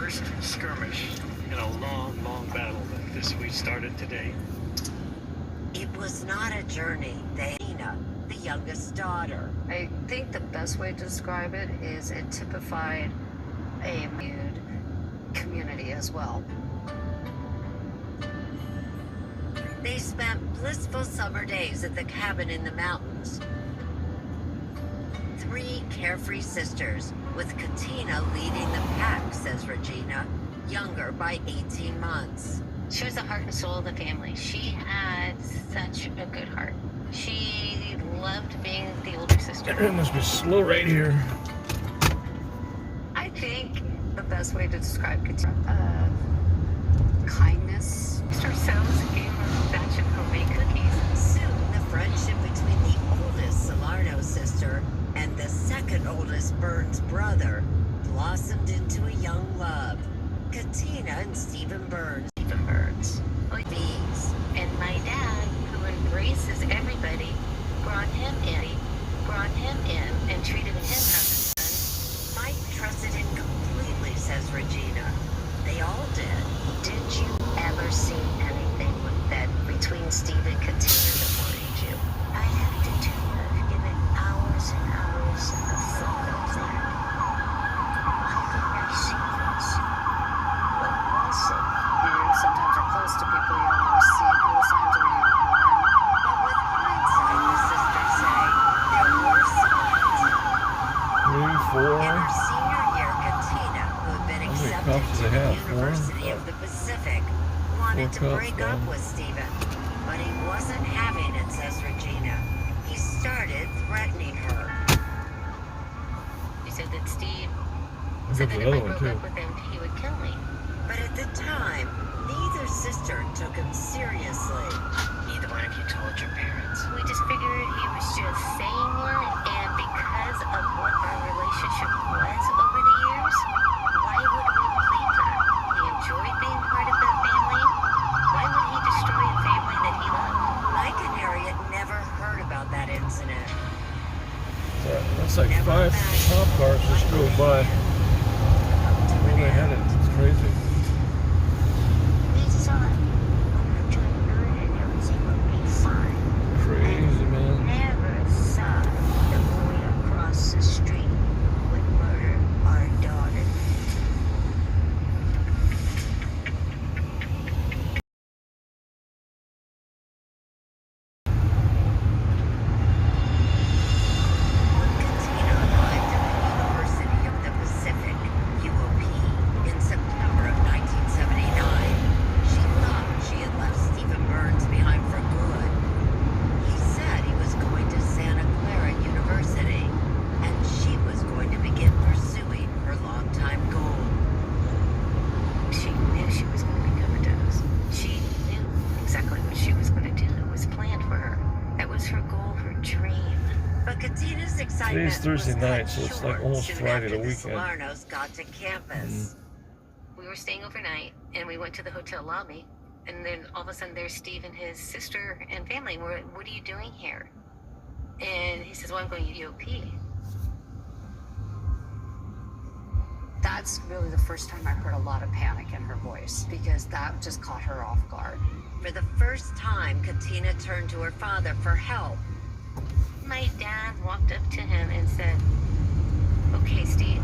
first skirmish in a long, long battle that this week started today. It was not a journey. Dana, the youngest daughter. I think the best way to describe it is it typified a mood community as well. They spent blissful summer days at the cabin in the mountains. 3 carefree sisters, with Katina leading the pack, says Regina, younger by 18 months. She was the heart and soul of the family. She had such a good heart. She loved being the older sister. It must be slow right here. I think the best way to describe Katina, kindness. Ourselves gave her a batch of homemade cookies. Soon, the friendship between the oldest Salerno sister and the second oldest Burns brother blossomed into a young love. Katina and Stephen Burns. Bees. And my dad, who embraces everybody, brought him in and treated him as a son. Mike trusted him completely, says Regina. They all did. Did you ever see anything that between Steve and Katina that worried you? I have to tell you, I've given hours and hours of photos there. How did I see this? What was it? Sometimes you're close to people you don't always see who the signs are you ignoring. But with hindsight, the sisters say, there were signs. 3, 4. In her senior year, Katina, who had been accepted to the University of the Pacific, wanted to break up with Stephen. But he wasn't having it, says Regina. He started threatening her. He said that Steve There's said that if I another one, broke too. up with him, he would kill me. But at the time, neither sister took him seriously. Neither one of you told your parents. We just figured he was just saying it, and because of what our relationship was over the years, why would we believe that? He enjoyed being part of that family. Why would he destroy a family that he loved? Mike and Harriet never heard about that incident. That's like 5 cop cars just drove by. Where they headed? It's crazy. We saw it during good and everything would be fine. Crazy, man. Never saw the boy across the street would murder our daughter. When Katina arrived at the University of the Pacific, UOP, in September of 1979, she thought she had left Stephen Burns behind for good. He said he was going to Santa Clara University, and she was going to begin pursuing her longtime goal. She knew she was going to become a dentist. She knew exactly what she was going to do. It was planned for her. That was her goal, her dream. But Katina's excitement Today's Thursday was cut night, so it's like short almost soon Friday, after the weekend. Salernos got to campus. We were staying overnight, and we went to the hotel lobby, and then all of a sudden there's Steve and his sister and family. And we're like, what are you doing here? And he says, well, I'm going to UOP. That's really the first time I heard a lot of panic in her voice because that just caught her off guard. For the first time, Katina turned to her father for help. My dad walked up to him and said, okay, Steve,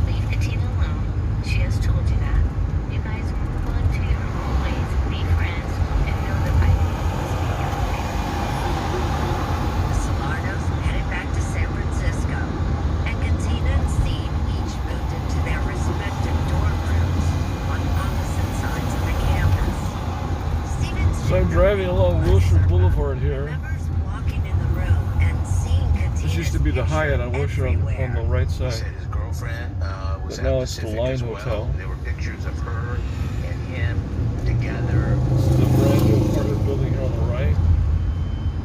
leave Katina alone. She has told you that. You guys move on to your own ways, be friends, and know that I will always be your The Salernos headed back to San Francisco, and Katina and Steve each moved into their respective dorm rooms on opposite sides of the campus. Steven's So I'm driving along Wilshire Boulevard here. remembers walking in the room and seeing Katina's This used to be the Hyatt on Wilshire on the right He side. said his girlfriend was But at now it's the Pacific Line as well. Hotel. There were pictures of her and him together. This is the brand new apartment building here on the right.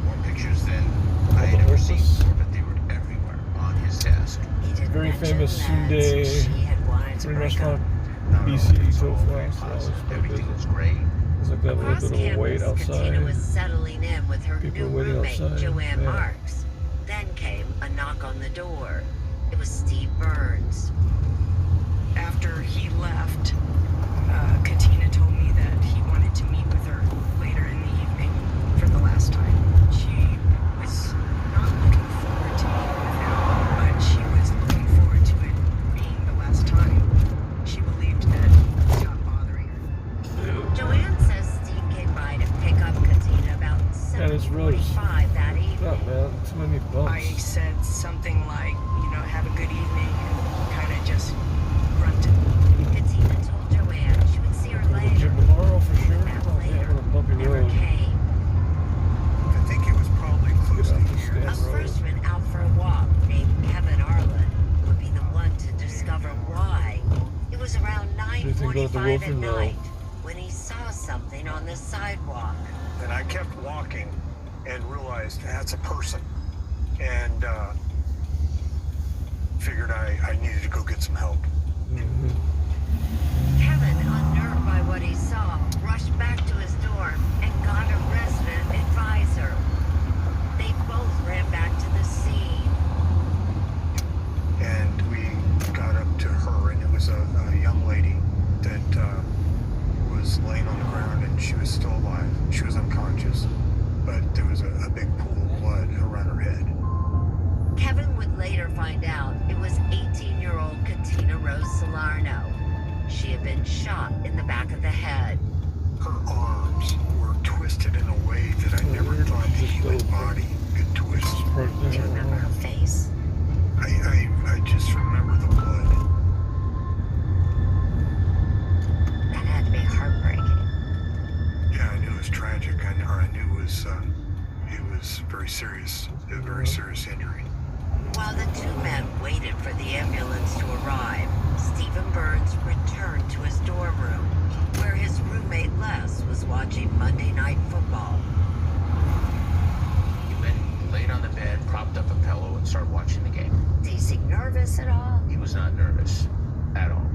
More pictures than Called I had the ever seen Opus. before, but they were everywhere on his desk. He did Very mention famous that Sunday she had wanted to Green break restaurant. up. Not BC only was all so very fast, that was positive, pretty everything busy. was great. It's like that Across little bit of a wait campus, Katina was outside. settling in with her People new waiting roommate, outside, Joanne yeah. Marks. Then came a knock on the door. It was Steve Burns. After he left, Anything about the 3:45 roof at or no? night when he saw something on the sidewalk. And I kept walking and realized that's a person. And figured I needed to go get some help. Kevin, unnerved by what he saw, rushed back to his dorm and got a resident advisor. They both ran back to the scene. And we got up to her, and it was a young lady that was laying on the ground, and she was still alive. She was unconscious, but there was a big pool of blood around her head. Kevin would later find out it was 18-year-old Katina Rose Salerno. She had been shot in the back of the head. Her arms were twisted in a way that I never thought the human body could twist. Do you remember her face? I just remember the blood. That had to be heartbreaking. Yeah, I knew it was tragic. I knew it was very serious, a very serious injury. While the two men waited for the ambulance to arrive, Stephen Burns returned to his dorm room, where his roommate Les was watching Monday Night Football. He laid on the bed, propped up a pillow, and started watching the game. Did he seem nervous at all? He was not nervous at all.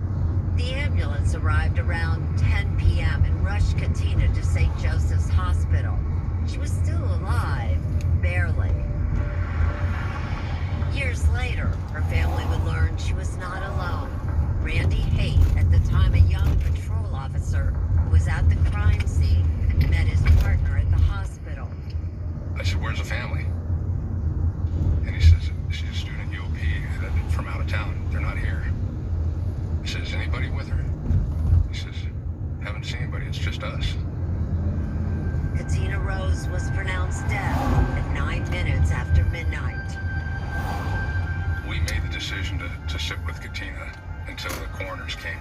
The ambulance arrived around 10 p.m. and rushed Katina to St. Joseph's Hospital. She was still alive, barely. Years later, her family would learn she was not alone. Randy Haight, at the time a young patrol officer who was at the crime scene, met his partner at the hospital. I said, "Where's the family?" And he says, "She's a student UOP from out of town. They're not here." I said, "Is anybody with her?" He says, "Haven't seen anybody. It's just us." Katina Rose was pronounced dead at 9 minutes after midnight. We made the decision to sit with Katina until the coroners came.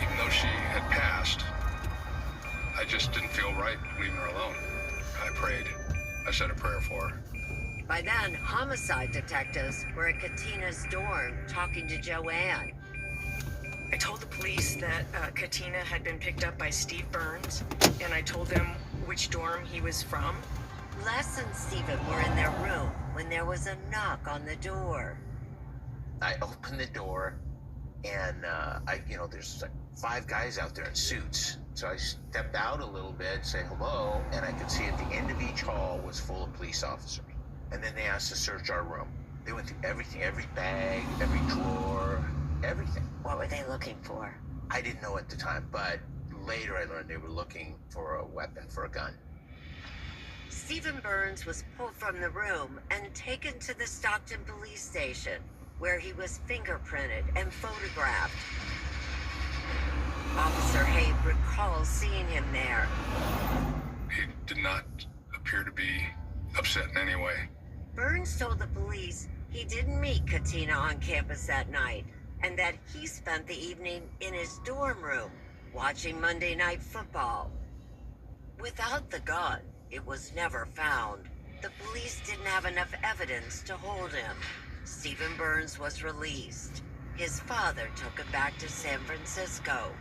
Even though she had passed, I just didn't feel right leaving her alone. I prayed. I said a prayer for her. By then, homicide detectives were at Katina's dorm talking to Joanne. I told the police that Katina had been picked up by Steve Burns, and I told them which dorm he was from. Les and Stephen were in their room when there was a knock on the door. I opened the door, and there's like 5 guys out there in suits. So I stepped out a little bit, say hello, and I could see at the end of each hall was full of police officers. And then they asked to search our room. They went through everything, every bag, every drawer, everything. What were they looking for? I didn't know at the time, but later I learned they were looking for a weapon, for a gun. Stephen Burns was pulled from the room and taken to the Stockton police station, where he was fingerprinted and photographed. Officer Haight recalls seeing him there. He did not appear to be upset in any way. Burns told the police he didn't meet Katina on campus that night, and that he spent the evening in his dorm room watching Monday Night Football. Without the gun, it was never found. The police didn't have enough evidence to hold him. Stephen Burns was released. His father took him back to San Francisco.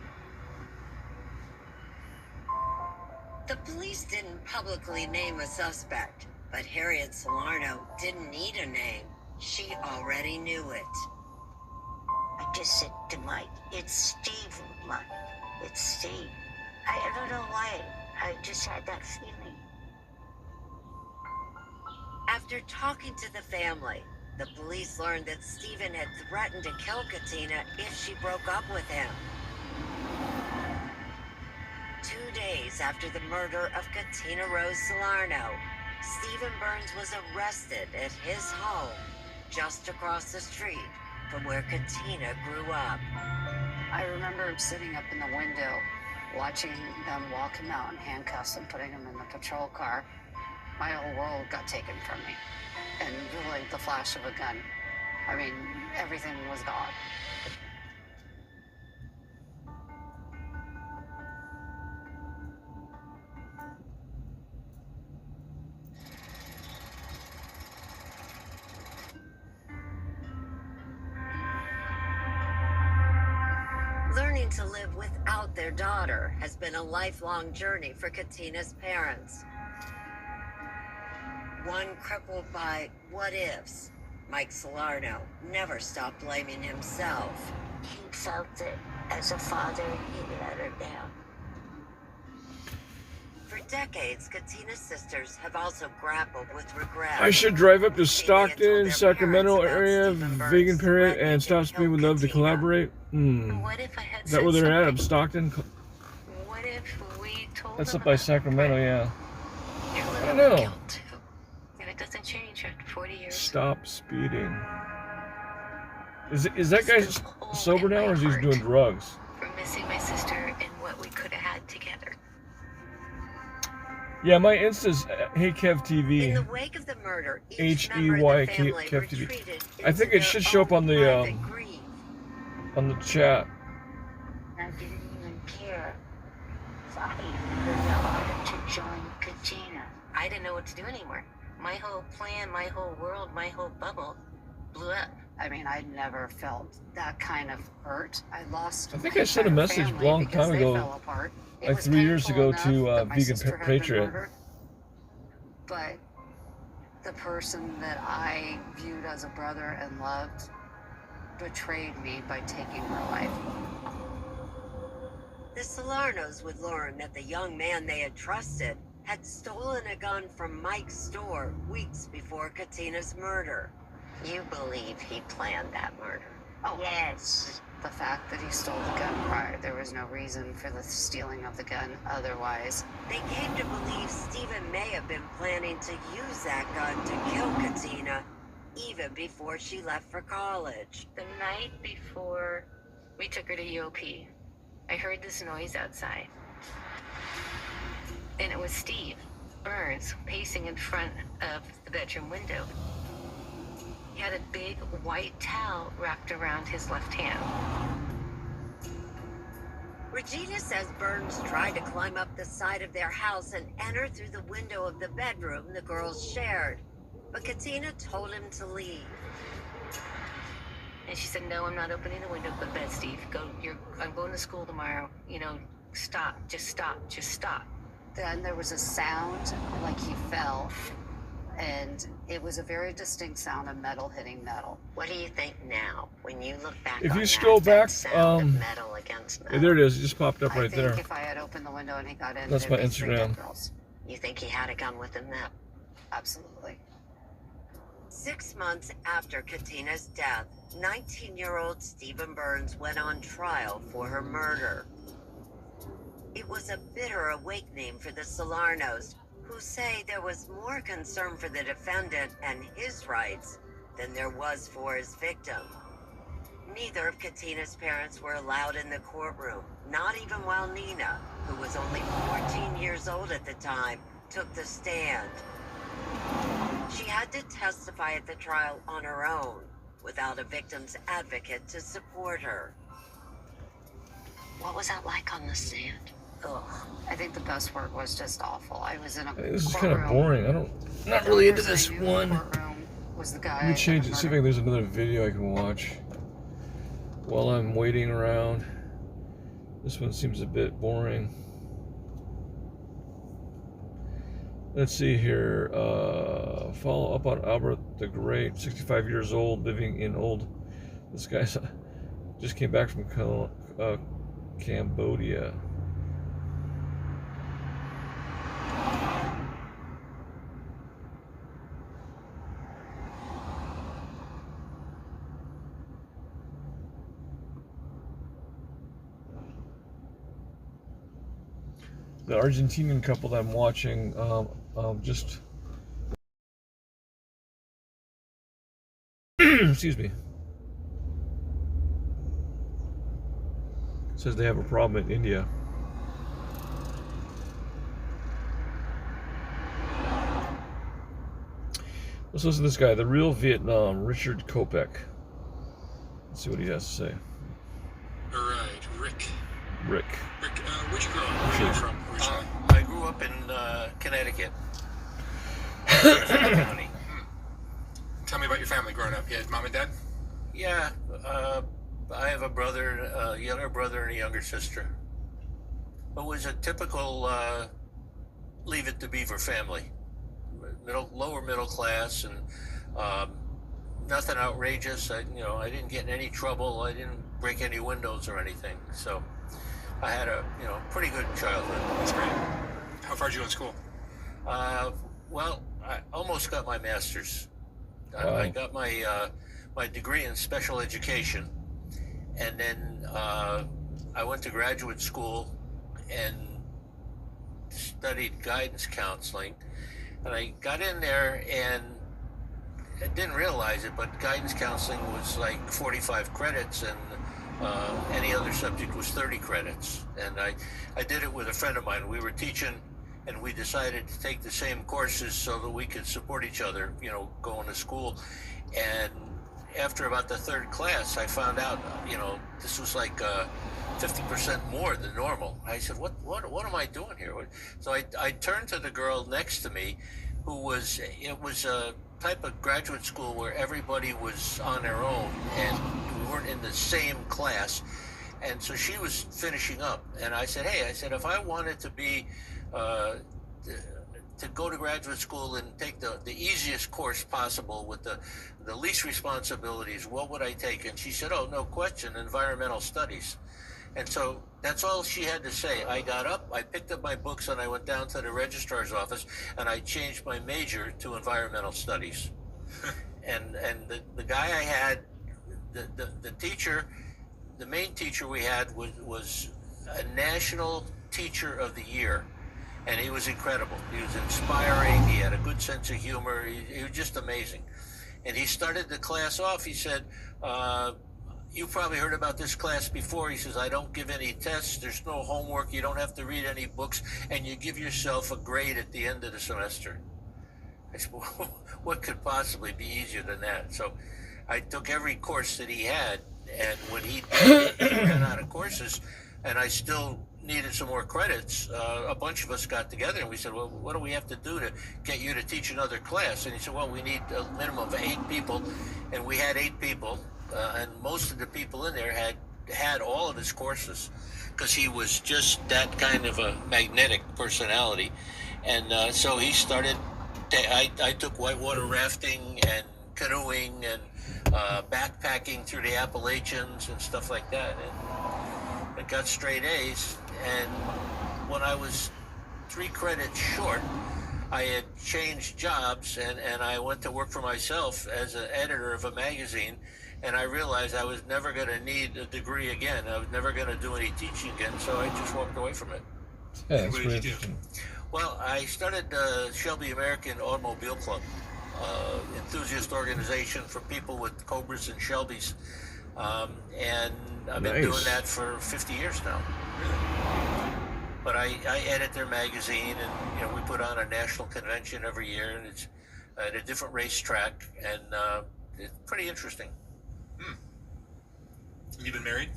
The police didn't publicly name a suspect, but Harriet Salerno didn't need a name. She already knew it. I just said to Mike, "It's Steve, Mike. It's Steve." I don't know why. I just had that feeling. After talking to the family, the police learned that Stephen had threatened to kill Katina if she broke up with him. 2 days after the murder of Katina Rose Salerno, Stephen Burns was arrested at his home just across the street from where Katina grew up. I remember sitting up in the window, watching them walk him out in handcuffs and putting him in the patrol car. My whole world got taken from me. And really, the flash of a gun. I mean, everything was gone. Learning Learning to live without their daughter has been a lifelong journey for Katina's parents. One crippled by what ifs, Mike Salerno never stopped blaming himself. He felt it as a father, he let her down. For decades, Katina's sisters have also grappled with regret. I should drive up to Stockton, Sacramento area, vegan parent, and stop Speaking with Love to collaborate. What if I had Is that where said they're at? something? Stockton? What if we told That's them up by about Sacramento, Brett? yeah. You're I living don't with know. guilt, too. And it doesn't change after 40 years. Stop speeding. Is that guy It's the hole sober in now, my or is he heart doing drugs? For missing my sister and what we could have had together. Yeah, my Insta's Hey In the KevTV. wake of the murder, each member of the HEY family KevTV. retreated I think into it should their show up own on the private grief. chat. I didn't even care if I allowed to join Katina. I didn't know what to do anymore. My whole plan, my whole world, my whole bubble blew up. I mean, I'd never felt that kind of hurt. I lost. I think my I sent a entire message a family long because time they ago, fell apart. It like was 3 years painful ago, enough to that my Vegan sister had been Patriot. murdered, but the person that I viewed as a brother and loved betrayed me by taking her life. The Salernos would learn that the young man they had trusted had stolen a gun from Mike's store weeks before Katina's murder. You believe he planned that murder? Oh, Yes. the fact that he stole the gun prior, there was no reason for the stealing of the gun otherwise. They came to believe Stephen may have been planning to use that gun to kill Katina even before she left for college. The night before we took her to UOP, I heard this noise outside. And it was Steve Burns pacing in front of the bedroom window. He had a big white towel wrapped around his left hand. Regina says Burns tried to climb up the side of their house and enter through the window of the bedroom the girls shared, but Katina told him to leave. And she said, "No, I'm not opening the window. Go to bed, Steve. I'm going to school tomorrow. Stop. Just stop. Just stop." Then there was a sound like he fell, and it was a very distinct sound of metal hitting metal. What do you think now when you look back If on you that, scroll that back, sound of metal against metal? Yeah, there it is. It just popped up I right think there. if I had opened the window and he got in, That's there'd my be 3 Instagram. dead girls. You think he had a gun with him now? Absolutely. 6 months after Katina's death, 19-year-old Stephen Burns went on trial for her murder. It was a bitter awakening for the Salernos, who say there was more concern for the defendant and his rights than there was for his victim. Neither of Katina's parents were allowed in the courtroom, not even while Nina, who was only 14 years old at the time, took the stand. She had to testify at the trial on her own, without a victim's advocate to support her. What was that like on the stand? Ugh. I think the best word was just awful. I was in a This is kind of courtroom. boring. Not really into The person this I knew in the one. courtroom was the guy Let me change that it. See if there's another video I can watch while I'm waiting around. This one seems a bit boring. Let's see here. Follow up on Albert the Great, 65 years old, living in old. This guy just came back from Cambodia. The Argentinian couple that I'm watching just excuse me, says they have a problem in India. Let's listen to this guy, the real Vietnam, Richard Kopek. Let's see what he has to say. All right, Rick. Rick. Rick, which girl? Where are you from originally? I grew up in Connecticut. County. Tell me about your family growing up. You had mom and dad? Yeah, I have a brother, a younger brother, and a younger sister. It was a typical Leave It to Beaver family, lower middle class, and nothing outrageous. I didn't get in any trouble. I didn't break any windows or anything. So I had a pretty good childhood. That's great. How far did you go in school? Well, I almost got my master's. Wow. I got my degree in special education, and then I went to graduate school and studied guidance counseling. And I got in there, and I didn't realize it, but guidance counseling was like 45 credits, and any other subject was 30 credits. And I did it with a friend of mine. We were teaching, and we decided to take the same courses so that we could support each other, going to school. And after about the third class, I found out, this was like 50% more than normal. I said, what am I doing here? So I turned to the girl next to me, it was a type of graduate school where everybody was on their own, and we weren't in the same class. And so she was finishing up, and I said, hey, if I wanted to be, to go to graduate school and take the easiest course possible with the least responsibilities, what would I take? And she said, oh, no question, environmental studies. And so that's all she had to say. I got up, I picked up my books, and I went down to the registrar's office, and I changed my major to environmental studies. and the guy I had, the teacher, the main teacher we had was a national teacher of the year. And he was incredible. He was inspiring. He had a good sense of humor. He was just amazing. And he started the class off. He said, you probably heard about this class before. He says, I don't give any tests. There's no homework. You don't have to read any books. And you give yourself a grade at the end of the semester. I said, well, what could possibly be easier than that? So I took every course that he had. And when he ran out of courses, and I still needed some more credits, a bunch of us got together and we said, well, what do we have to do to get you to teach another class? And he said, well, we need a minimum of 8 people. And we had 8 people, and most of the people in there had all of his courses, because he was just that kind of a magnetic personality. And so he started, I took whitewater rafting and canoeing and backpacking through the Appalachians and stuff like that. And I got straight A's. And when I was 3 credits short, I had changed jobs, and I went to work for myself as an editor of a magazine, and I realized I was never going to need a degree again. I was never going to do any teaching again, so I just walked away from it. Yeah, that's What pretty did you do? interesting. Well, I started the Shelby American Automobile Club, enthusiast organization for people with Cobras and Shelbys. And I've been doing that for 50 years now. But I edit their magazine, and we put on a national convention every year, and it's at a different racetrack, and it's pretty interesting. You been married?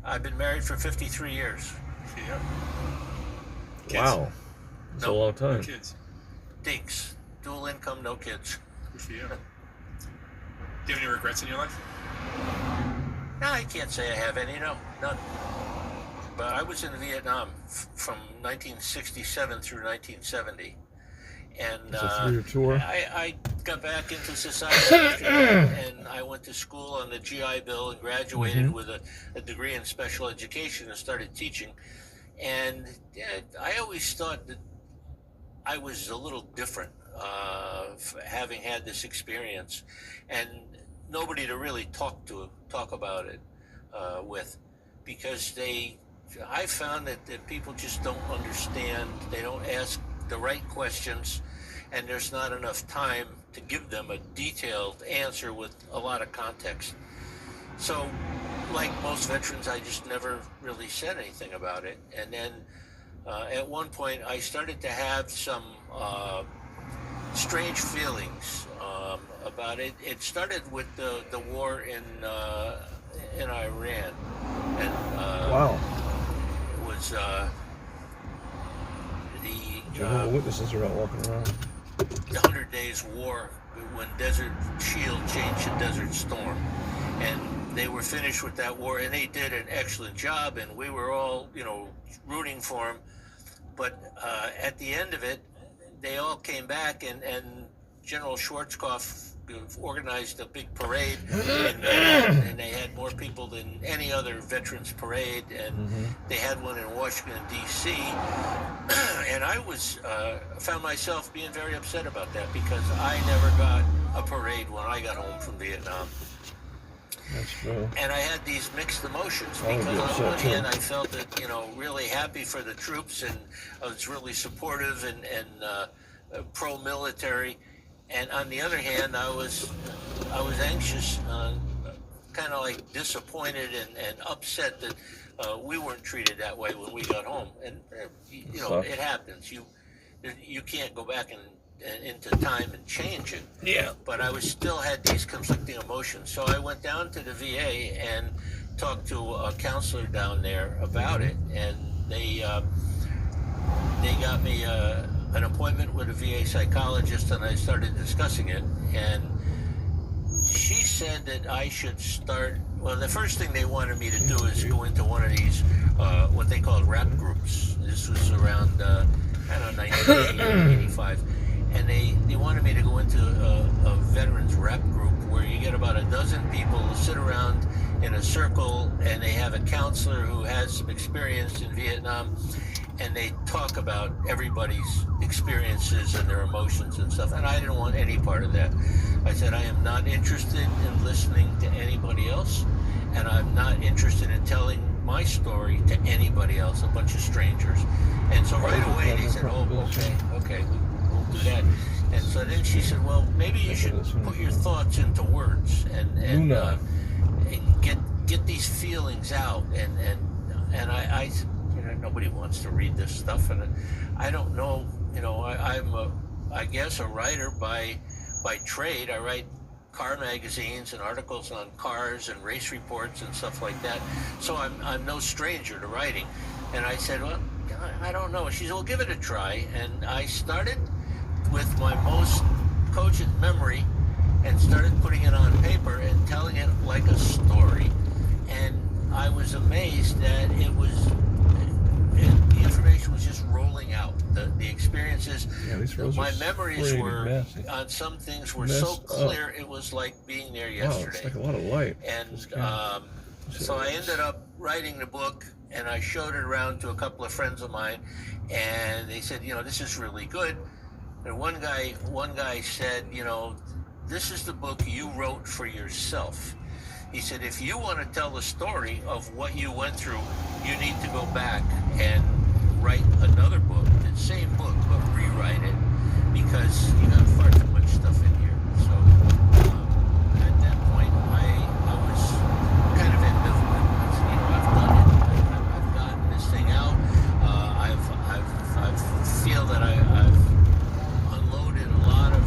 I've been married for 53 years. Yeah. Kids? Wow. That's a long time. No kids. Dinks. Dual income, no kids. Good for you. Do you have any regrets in your life? No, I can't say I have any, no, none. But I was in Vietnam from 1967 through 1970. And It's a 3-year tour. I got back into society after that, and I went to school on the GI Bill and graduated with a degree in special education and started teaching. And I always thought that I was a little different, having had this experience, and nobody to really talk about it with, because I found that people just don't understand. They don't ask the right questions, and there's not enough time to give them a detailed answer with a lot of context. So, like most veterans, I just never really said anything about it. And then at one point, I started to have some strange feelings about it. It started with the war in Iran, and Wow. it was Jehovah's Witnesses are out walking around. the 100 Days War, when Desert Shield changed to Desert Storm. And they were finished with that war, and they did an excellent job, and we were all, rooting for them. But at the end of it, they all came back, and General Schwarzkopf organized a big parade, and they had more people than any other veterans parade, and they had one in Washington, D.C., and I found myself being very upset about that, because I never got a parade when I got home from Vietnam. That's true. And I had these mixed emotions, because on one hand I felt that, really happy for the troops, and I was really supportive and pro-military. And on the other hand, I was anxious, kind of like disappointed and upset that we weren't treated that way when we got home. And it happens. You can't go back and into time and change it. Yeah. But I still had these conflicting emotions. So I went down to the VA and talked to a counselor down there about it, and they got me an appointment with a VA psychologist, and I started discussing it. And she said that I should start. Well, the first thing they wanted me to do is go into one of these what they called rap groups. This was around 1985. And they wanted me to go into a veterans rep group where you get about a dozen people who sit around in a circle, and they have a counselor who has some experience in Vietnam, and they talk about everybody's experiences and their emotions and stuff. And I didn't want any part of that. I said, I am not interested in listening to anybody else, and I'm not interested in telling my story to anybody else, a bunch of strangers. And so right away they said, oh, okay, we'll do that. And so then she said, well, maybe you should put your thoughts into words and get these feelings out. And I nobody wants to read this stuff, and I don't know, I'm I guess a writer by trade. I write car magazines and articles on cars and race reports and stuff like that. So I'm no stranger to writing. And I said, well, I don't know. She said, well, give it a try. And I started with my most cogent memory and started putting it on paper and telling it like a story. And I was amazed that the information was just rolling out. The experiences, my memories were on some things were so clear, it was like being there yesterday. Wow, it's like a lot of light. And so I ended up writing the book, and I showed it around to a couple of friends of mine, and they said, this is really good. And one guy said, this is the book you wrote for yourself. He said, if you want to tell the story of what you went through, you need to go back and write another book, the same book, but rewrite it, because you got far too much stuff in here. So at that point, I was kind of ambivalent. I said, I've done it. I've gotten this thing out. I feel that I've unloaded a lot of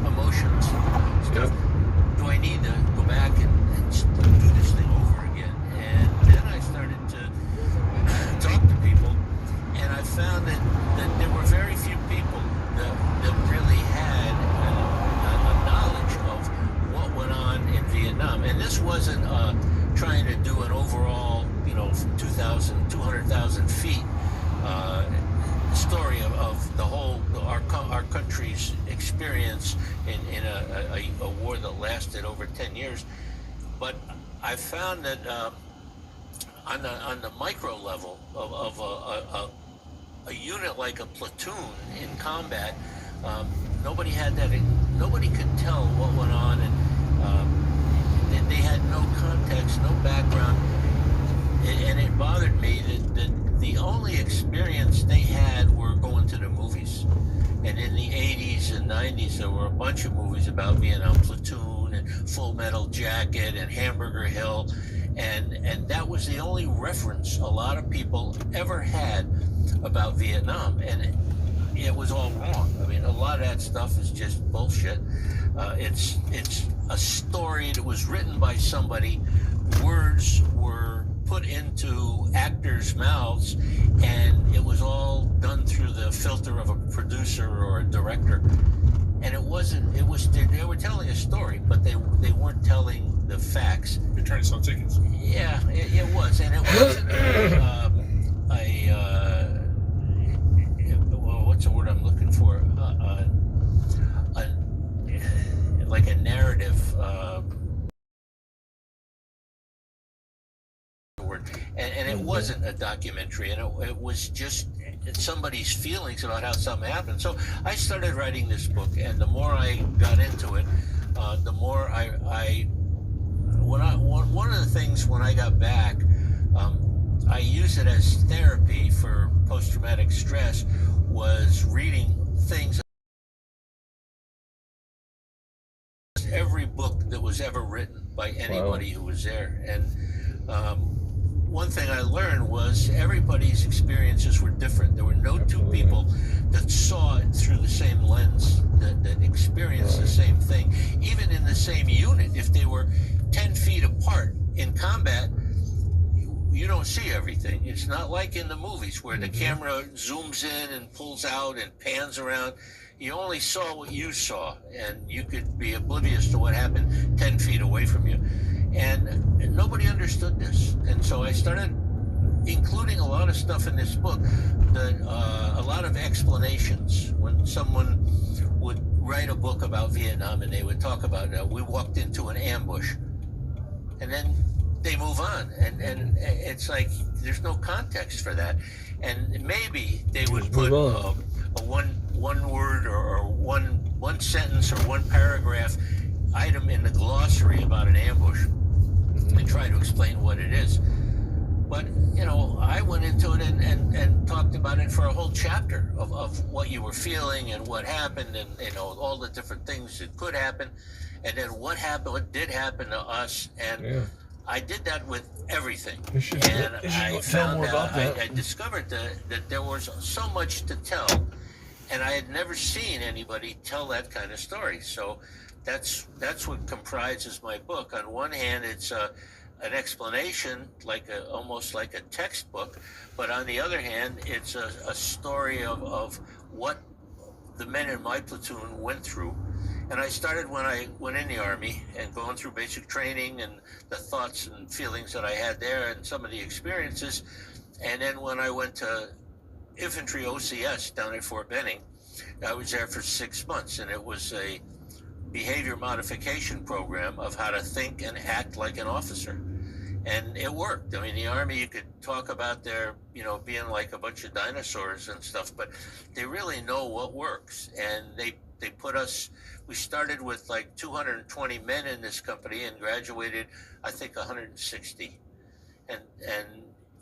emotions and stuff. Do I need to go back and do this thing over again? And then I started to talk to people, and I found that there were very few people that really had a knowledge of what went on in Vietnam. And this wasn't trying to do an overall, from 200,000 feet story of the whole our country's experience in a war that lasted over 10 years. But I found that on the micro level of a unit like a platoon in combat, nobody had that. Nobody could tell what went on, and they had no context, no background, and it bothered me that the only experience they had were going to the movies. And in the 80s and 90s, there were a bunch of movies about Vietnam, Platoon and Full Metal Jacket and Hamburger Hill. And that was the only reference a lot of people ever had about Vietnam. And it was all wrong. I mean, a lot of that stuff is just bullshit. It's a story that was written by somebody. Words were put into actors' mouths, and it was all done through the filter of a producer or a director. And they were telling a story, but they weren't telling the facts. You're trying to sell tickets. Yeah, it was, and it wasn't well, what's the word I'm looking for? Like a narrative. And it wasn't a documentary, and it was just somebody's feelings about how something happened. So I started writing this book, and the more I got into it, the more one of the things when I got back, I used it as therapy for post-traumatic stress, was reading things. Every book that was ever written by anybody who was there. And one thing I learned was everybody's experiences were different. There were no two people that saw it through the same lens, that experienced the same thing, even in the same unit. If they were 10 feet apart in combat, you don't see everything. It's not like in the movies where the camera zooms in and pulls out and pans around. You only saw what you saw, and you could be oblivious to what happened 10 feet away from you. And nobody understood this. And so I started including a lot of stuff in this book, a lot of explanations. When someone would write a book about Vietnam and they would talk about, we walked into an ambush, and then they move on. And it's like there's no context for that. And maybe they would put a one word or one sentence or one paragraph item in the glossary about an ambush and try to explain what it is. But, I went into it and talked about it for a whole chapter of what you were feeling and what happened, and, all the different things that could happen, and then what did happen to us. And I did that with everything. And I found out, I discovered that there was so much to tell, and I had never seen anybody tell that kind of story. So that's what comprises my book. On one hand, it's an explanation, almost like a textbook, but on the other hand, it's a story of what the men in my platoon went through. And I started when I went in the Army and going through basic training and the thoughts and feelings that I had there and some of the experiences. And then when I went to infantry OCS down at Fort Benning, I was there for 6 months, and it was a behavior modification program of how to think and act like an officer. And it worked. I mean, the Army, you could talk about their, being like a bunch of dinosaurs and stuff, but they really know what works. And they put us, we started with like 220 men in this company and graduated, I think, 160. And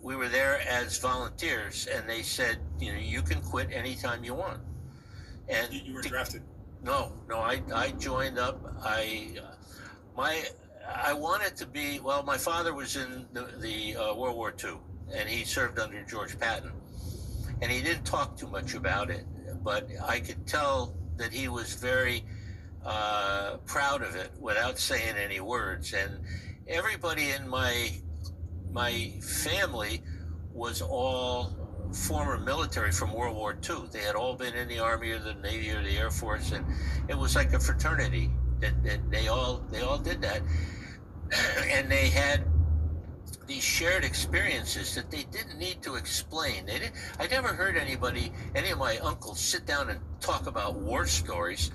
we were there as volunteers, and they said, you can quit anytime you want. And You were drafted. No, I joined up. I wanted to be, my father was in the World War II, and he served under George Patton. And he didn't talk too much about it, but I could tell that he was very proud of it without saying any words. And everybody in my family was all former military from World War II. They had all been in the Army or the Navy or the Air Force, and it was like a fraternity that they all did that. And they had these shared experiences that they didn't need to explain. I never heard any of my uncles sit down and talk about war stories.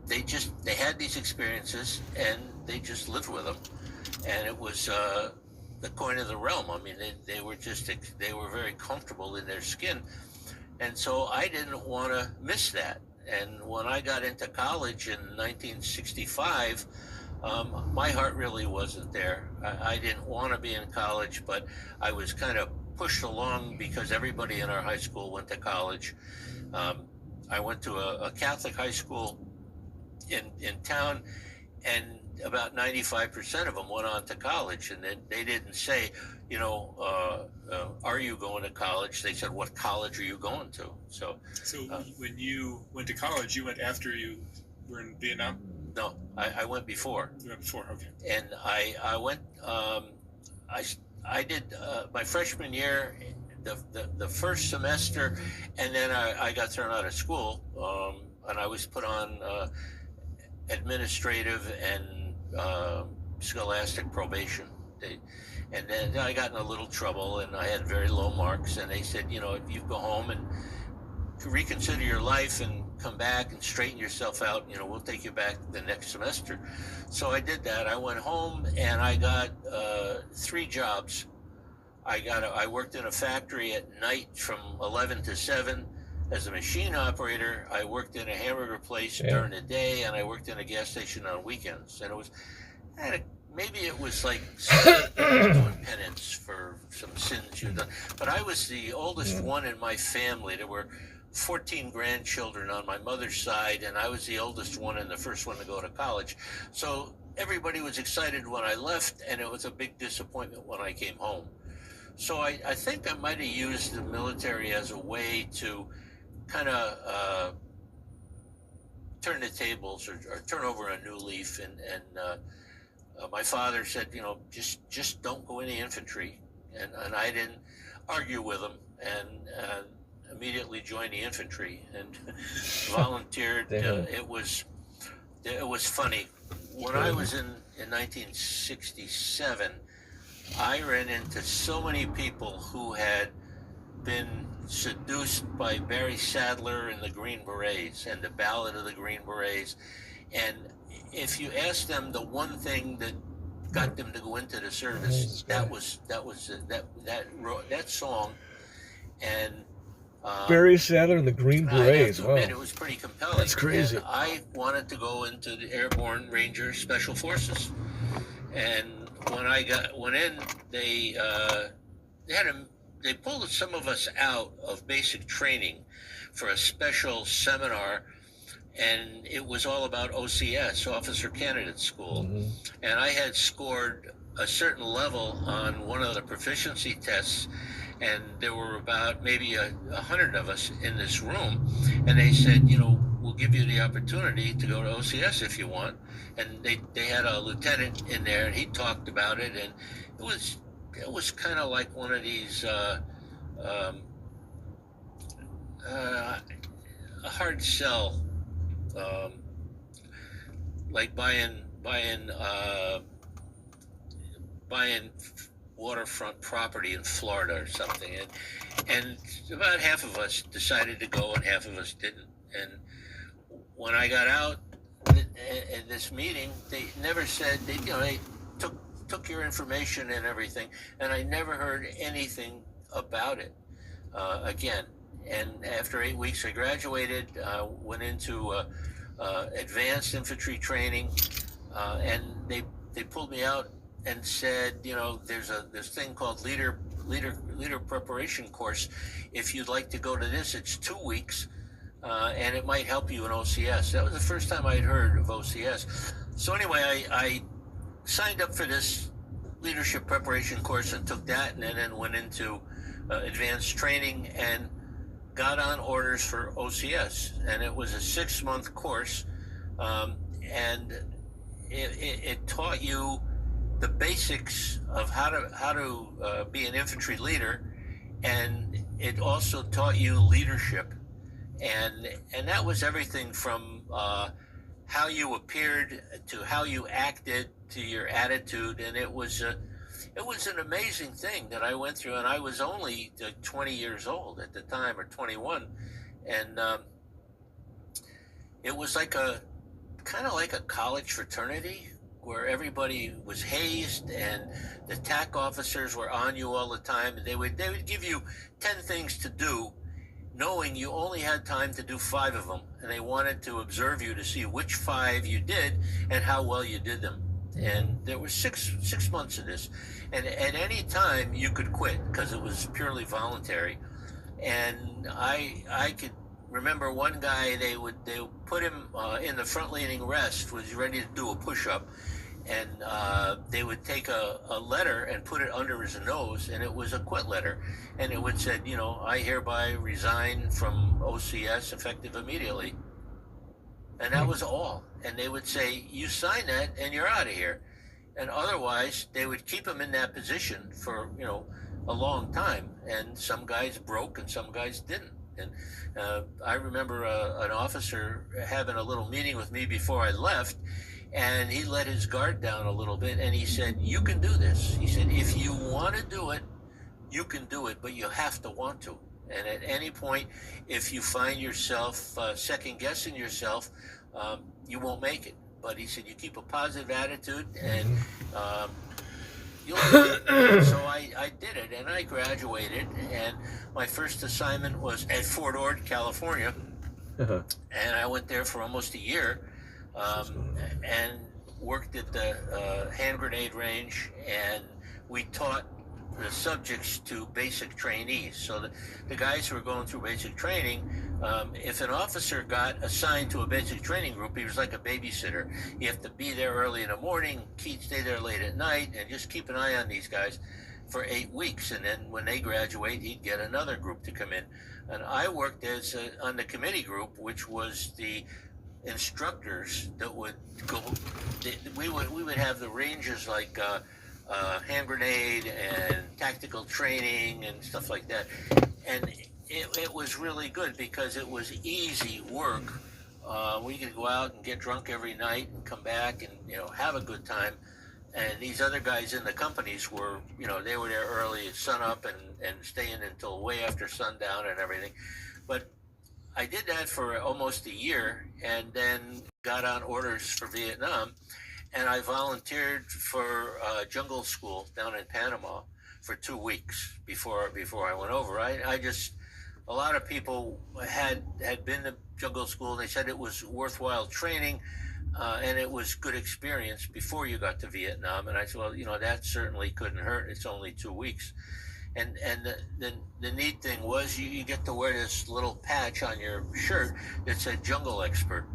They had these experiences, and they just lived with them. And it was the coin of the realm. I mean, they were very comfortable in their skin. And so I didn't want to miss that. And when I got into college in 1965, my heart really wasn't there. I didn't want to be in college, but I was kind of pushed along because everybody in our high school went to college. I went to a Catholic high school in town, and about 95% of them went on to college. And they didn't say, are you going to college? They said, what college are you going to? So when you went to college, you went after you were in Vietnam? No, I went before. You went before, okay. And I went, I did my freshman year, the first semester, and then I got thrown out of school, and I was put on administrative and scholastic probation. And then I got in a little trouble, and I had very low marks. And they said, you know, if you go home and reconsider your life and come back and straighten yourself out, you know, we'll take you back the next semester. So I did that. I went home and I got 3 jobs. I worked in a factory at night from 11 to 7 as a machine operator. I worked in a hamburger place during the day, and I worked in a gas station on weekends. And it was, maybe it was like doing penance for some sins you've done. But I was the oldest one in my family. There were 14 grandchildren on my mother's side, and I was the oldest one and the first one to go to college. So everybody was excited when I left, and it was a big disappointment when I came home. So I think I might have used the military as a way to kind of turn the tables or turn over a new leaf. And my father said, you know, just don't go in the infantry. And I didn't argue with him, and immediately joined the infantry and volunteered. It was funny. When I was in 1967, I ran into so many people who had been seduced by Barry Sadler and the Green Berets and the Ballad of the Green Berets. And if you ask them the one thing that got them to go into the service, that song. And Barry Sadler and the Green Berets. Wow. It was pretty compelling. That's crazy. And I wanted to go into the Airborne Ranger Special Forces. And when I went in, they pulled some of us out of basic training for a special seminar, and it was all about OCS, Officer Candidate School. And I had scored a certain level on one of the proficiency tests, and there were about maybe 100 of us in this room, and they said, you know, we'll give you the opportunity to go to OCS if you want. And they had a lieutenant in there, and he talked about it, and it was kind of like one of these a hard sell, like buying waterfront property in Florida or something, and about half of us decided to go and half of us didn't. And when I got out in this meeting, they never said, they took your information and everything, and I never heard anything about it again. And after 8 weeks, I graduated, went into advanced infantry training, and they pulled me out and said, you know, there's this thing called leader preparation course. If you'd like to go to this, it's 2 weeks. And it might help you in OCS. That was the first time I'd heard of OCS. So anyway, I signed up for this leadership preparation course and took that, and then went into advanced training and got on orders for OCS. And it was a 6-month course, and it taught you the basics of how to be an infantry leader, and it also taught you leadership. And that was everything from how you appeared to how you acted to your attitude, and it was an amazing thing that I went through. And I was only 20 years old at the time, or 21, and it was like kind of like a college fraternity where everybody was hazed, and the TAC officers were on you all the time, and they would give you 10 things to do, knowing you only had time to do 5 of them, and they wanted to observe you to see which 5 you did and how well you did them. And there was six months of this, and at any time you could quit because it was purely voluntary. And I could remember one guy, they would put him in the front leaning rest, was ready to do a push-up, and they would take a letter and put it under his nose, and it was a quit letter, and it would say, you know, I hereby resign from OCS effective immediately. And that was all. And they would say, you sign that and you're out of here. And otherwise they would keep him in that position for, you know, a long time. And some guys broke and some guys didn't. And I remember an officer having a little meeting with me before I left, And he let his guard down a little bit, and he said, "You can do this." He said, "If you want to do it, you can do it, but you have to want to. And at any point, if you find yourself second guessing yourself, you won't make it." But he said, "You keep a positive attitude, and you'll do it." So I did it, and I graduated. And my first assignment was at Fort Ord, California, and I went there for almost a year, and worked at the hand grenade range, and we taught the subjects to basic trainees. So the guys who were going through basic training, if an officer got assigned to a basic training group, he was like a babysitter. You have to be there early in the morning, stay there late at night, and just keep an eye on these guys for 8 weeks. And then when they graduate, he'd get another group to come in. And I worked on the committee group, which was the instructors that would go. We would have the ranges like hand grenade and tactical training and stuff like that, and it was really good because it was easy work. We could go out and get drunk every night and come back and have a good time. And these other guys in the companies were, they were there early, sun up, and staying until way after sundown and everything. But I did that for almost a year, and then got on orders for Vietnam, and I volunteered for jungle school down in Panama for 2 weeks before I went over. A lot of people had been to jungle school, and they said it was worthwhile training, and it was good experience before you got to Vietnam. And I said, well, that certainly couldn't hurt. It's only 2 weeks. And the neat thing was you get to wear this little patch on your shirt that said jungle expert.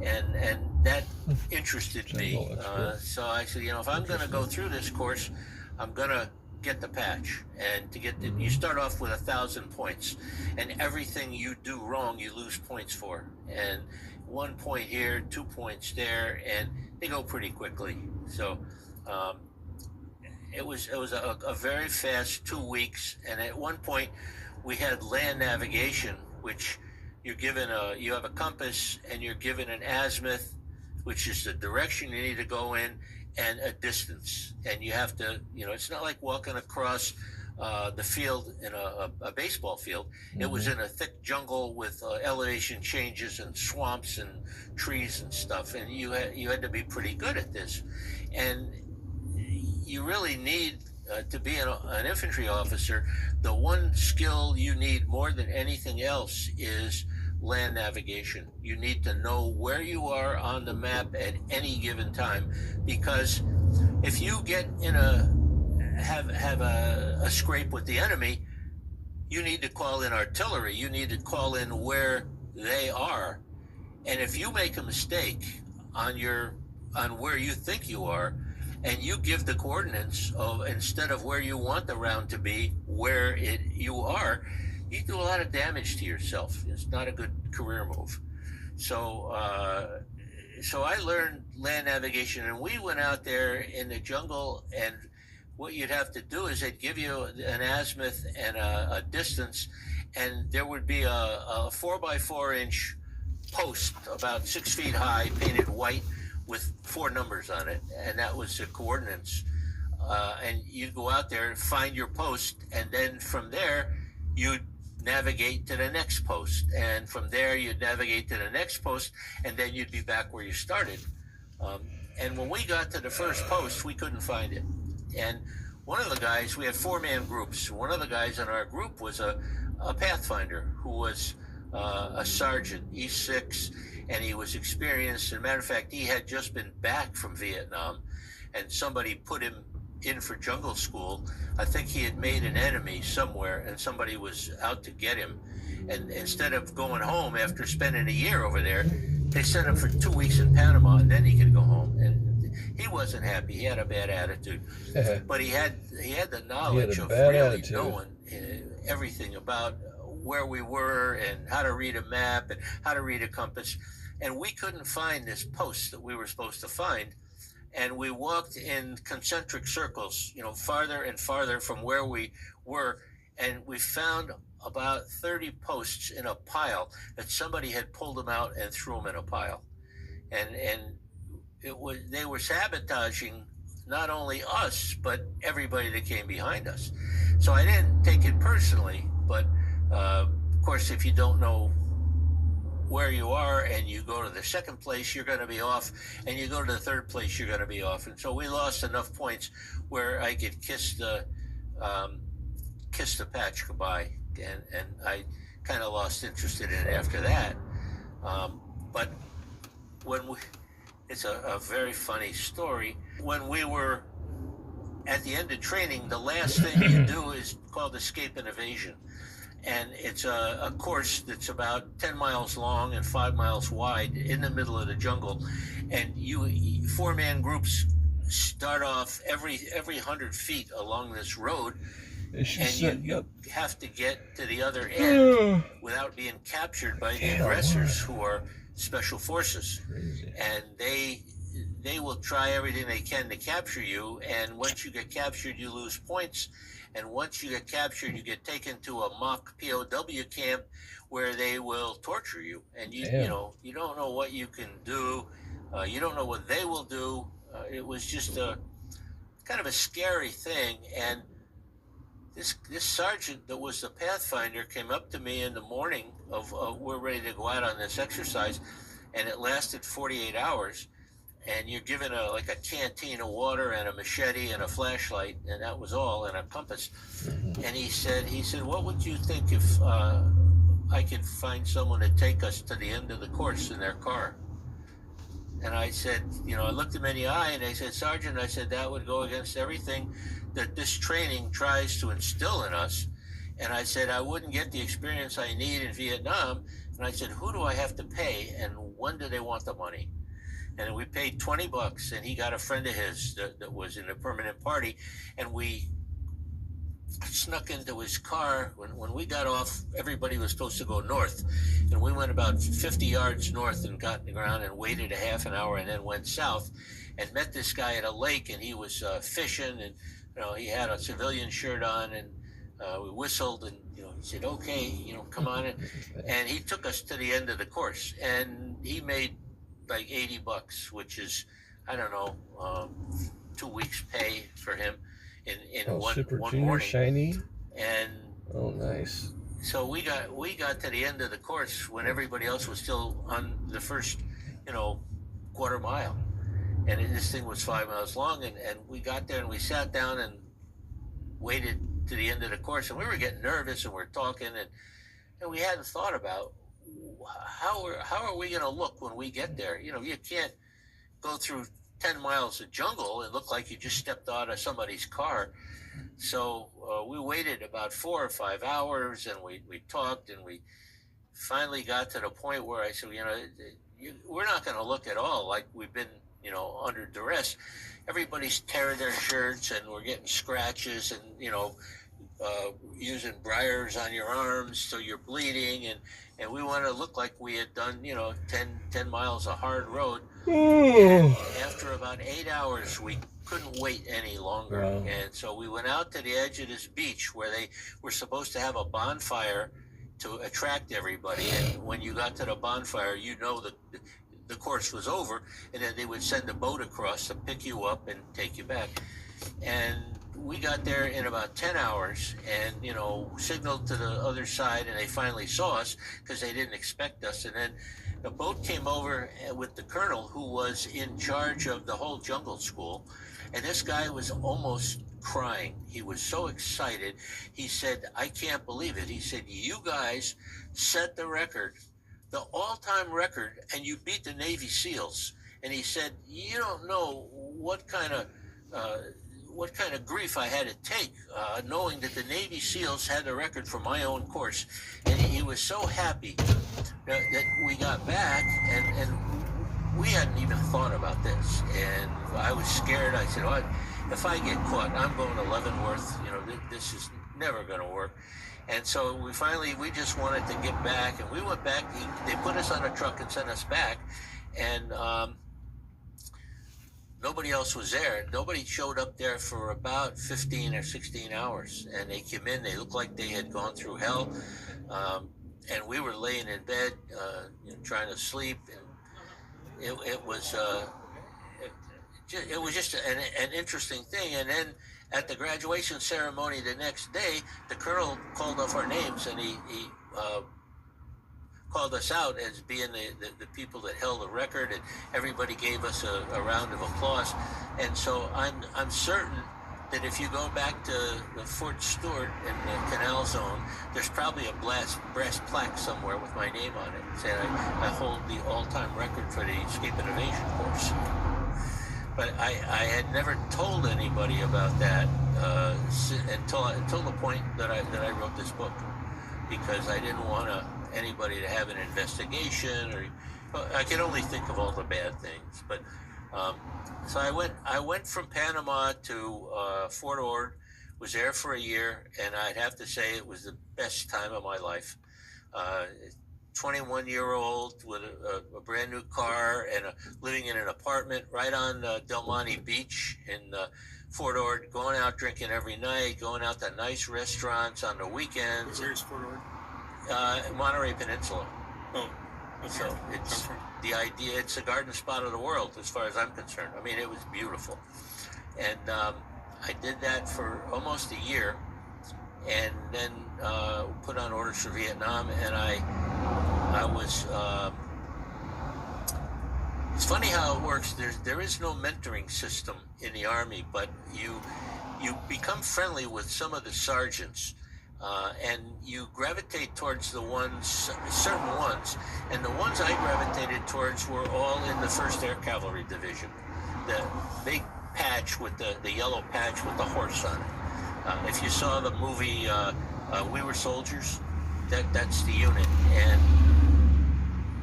And that interested me. So I said, if I'm going to go through this course, I'm going to get the patch. And you start off with 1,000 points, and everything you do wrong, you lose points for. And 1 point here, 2 points there, and they go pretty quickly. So it was a very fast 2 weeks. And at one point, we had land navigation, which you have a compass, and you're given an azimuth, which is the direction you need to go in, and a distance. And you have to, it's not like walking across the field in a baseball field. It was in a thick jungle with elevation changes and swamps and trees and stuff. And you had to be pretty good at this. And you really need to be an infantry officer. The one skill you need more than anything else is land navigation. You need to know where you are on the map at any given time, because if you get in have a scrape with the enemy, you need to call in artillery. You need to call in where they are. And if you make a mistake on where you think you are, and you give the coordinates instead of where you want the round to be, where you are, you do a lot of damage to yourself. It's not a good career move. So I learned land navigation, and we went out there in the jungle, and what you'd have to do is they'd give you an azimuth and a distance, and there would be a 4x4 inch post about 6 feet high, painted white, with 4 numbers on it, and that was the coordinates. And you'd go out there and find your post, and then from there, you'd navigate to the next post, and from there you'd navigate to the next post, and then you'd be back where you started. And when we got to the first post, we couldn't find it. And one of the guys, we had 4-man groups. One of the guys in our group was a pathfinder who was a sergeant, E6, and he was experienced. As a matter of fact, he had just been back from Vietnam, and somebody put him in for jungle school. I think he had made an enemy somewhere, and somebody was out to get him. And instead of going home after spending a year over there, they sent him for 2 weeks in Panama, and then he could go home. And he wasn't happy. He had a bad attitude, but he had the knowledge of really knowing everything about where we were and how to read a map and how to read a compass. And we couldn't find this post that we were supposed to find. And we walked in concentric circles, farther and farther from where we were. And we found about 30 posts in a pile that somebody had pulled them out and threw them in a pile. And they were sabotaging not only us but everybody that came behind us. So I didn't take it personally, but of course, if you don't know where you are and you go to the second place, you're going to be off, and you go to the third place, you're going to be off. And so we lost enough points where I could kiss the patch goodbye, and I kind of lost interest in it after that. But when it's a very funny story. When we were at the end of training, the last thing you do is called escape and evasion. And it's a course that's about 10 miles long and 5 miles wide in the middle of the jungle. And you four-man groups start off every 100 feet along this road. And you have to get to the other end without being captured by the aggressors, who are special forces. And they will try everything they can to capture you. And once you get captured, you lose points. And once you get captured, you get taken to a mock POW camp where they will torture you. And you don't know what you can do. You don't know what they will do. It was just a kind of a scary thing. And this sergeant that was the Pathfinder came up to me in the morning of we're ready to go out on this exercise, and it lasted 48 hours. And you're given a canteen of water and a machete and a flashlight, and that was all, and a compass. And he said, what would you think if I could find someone to take us to the end of the course in their car? And I said, I looked him in the eye and I said, Sergeant, I said, that would go against everything that this training tries to instill in us. And I said, I wouldn't get the experience I need in Vietnam. And I said, who do I have to pay, and when do they want the money? And we paid $20, and he got a friend of his that was in a permanent party, and we snuck into his car. When we got off, everybody was supposed to go north, and we went about 50 yards north and got in the ground and waited a half an hour and then went south and met this guy at a lake, and he was fishing, and he had a civilian shirt on, and we whistled, and he said, okay, come on in. And he took us to the end of the course, and he made like $80, which is, I don't know, 2 weeks pay for him in one morning. Shiny. And nice. So we got to the end of the course when everybody else was still on the first, quarter mile, and this thing was 5 miles long, and we got there and we sat down and waited to the end of the course, and we were getting nervous, and we're talking, and we hadn't thought about how are we going to look when we get there. You can't go through 10 miles of jungle and look like you just stepped out of somebody's car. So we waited about 4 or 5 hours, and we talked, and we finally got to the point where I said, we're not going to look at all like we've been, under duress. Everybody's tearing their shirts, and we're getting scratches, and, using briars on your arms so you're bleeding, and we want to look like we had done 10 miles of hard road. And after about 8 hours, we couldn't wait any longer. Wow. And so we went out to the edge of this beach where they were supposed to have a bonfire to attract everybody, and when you got to the bonfire, the course was over, and then they would send a boat across to pick you up and take you back. And we got there in about 10 hours and, signaled to the other side, and they finally saw us because they didn't expect us. And then the boat came over with the colonel who was in charge of the whole jungle school. And this guy was almost crying. He was so excited. He said, I can't believe it. He said, you guys set the record, the all-time record, and you beat the Navy SEALs. And he said, you don't know what kind of grief I had to take, knowing that the Navy SEALs had the record for my own course. And he was so happy that we got back, and we hadn't even thought about this. And I was scared. I said, if I get caught, I'm going to Leavenworth. This is never going to work. And so we just wanted to get back, and we went back. They put us on a truck and sent us back, and nobody else was there. Nobody showed up there for about 15 or 16 hours. And they came in, they looked like they had gone through hell. And we were laying in bed, trying to sleep. And it was it was just an interesting thing. And then at the graduation ceremony the next day, the colonel called off our names, and he called us out as being the people that held the record, and everybody gave us a round of applause. And so I'm certain that if you go back to the Fort Stewart in the Canal Zone, there's probably a brass plaque somewhere with my name on it saying I hold the all-time record for the escape and evasion course. But I had never told anybody about that until the point that I wrote this book, because I didn't want anybody to have an investigation, or I could only think of all the bad things. But so I went from Panama to Fort Ord, was there for a year, and I'd have to say it was the best time of my life. 21-year-old with a brand new car and living in an apartment right on Del Monte Beach in Fort Ord, going out drinking every night, going out to nice restaurants on the weekends. Where's Fort Ord? Monterey Peninsula. Oh, okay. So it's the idea. It's the garden spot of the world, as far as I'm concerned. I mean, it was beautiful, and I did that for almost a year, and then put on orders for Vietnam, and I was. It's funny how it works. There is no mentoring system in the Army, but you become friendly with some of the sergeants. And you gravitate towards the ones, certain ones, and the ones I gravitated towards were all in the 1st Air Cavalry Division, the big patch with the yellow patch with the horse on it. If you saw the movie We Were Soldiers, that's the unit, and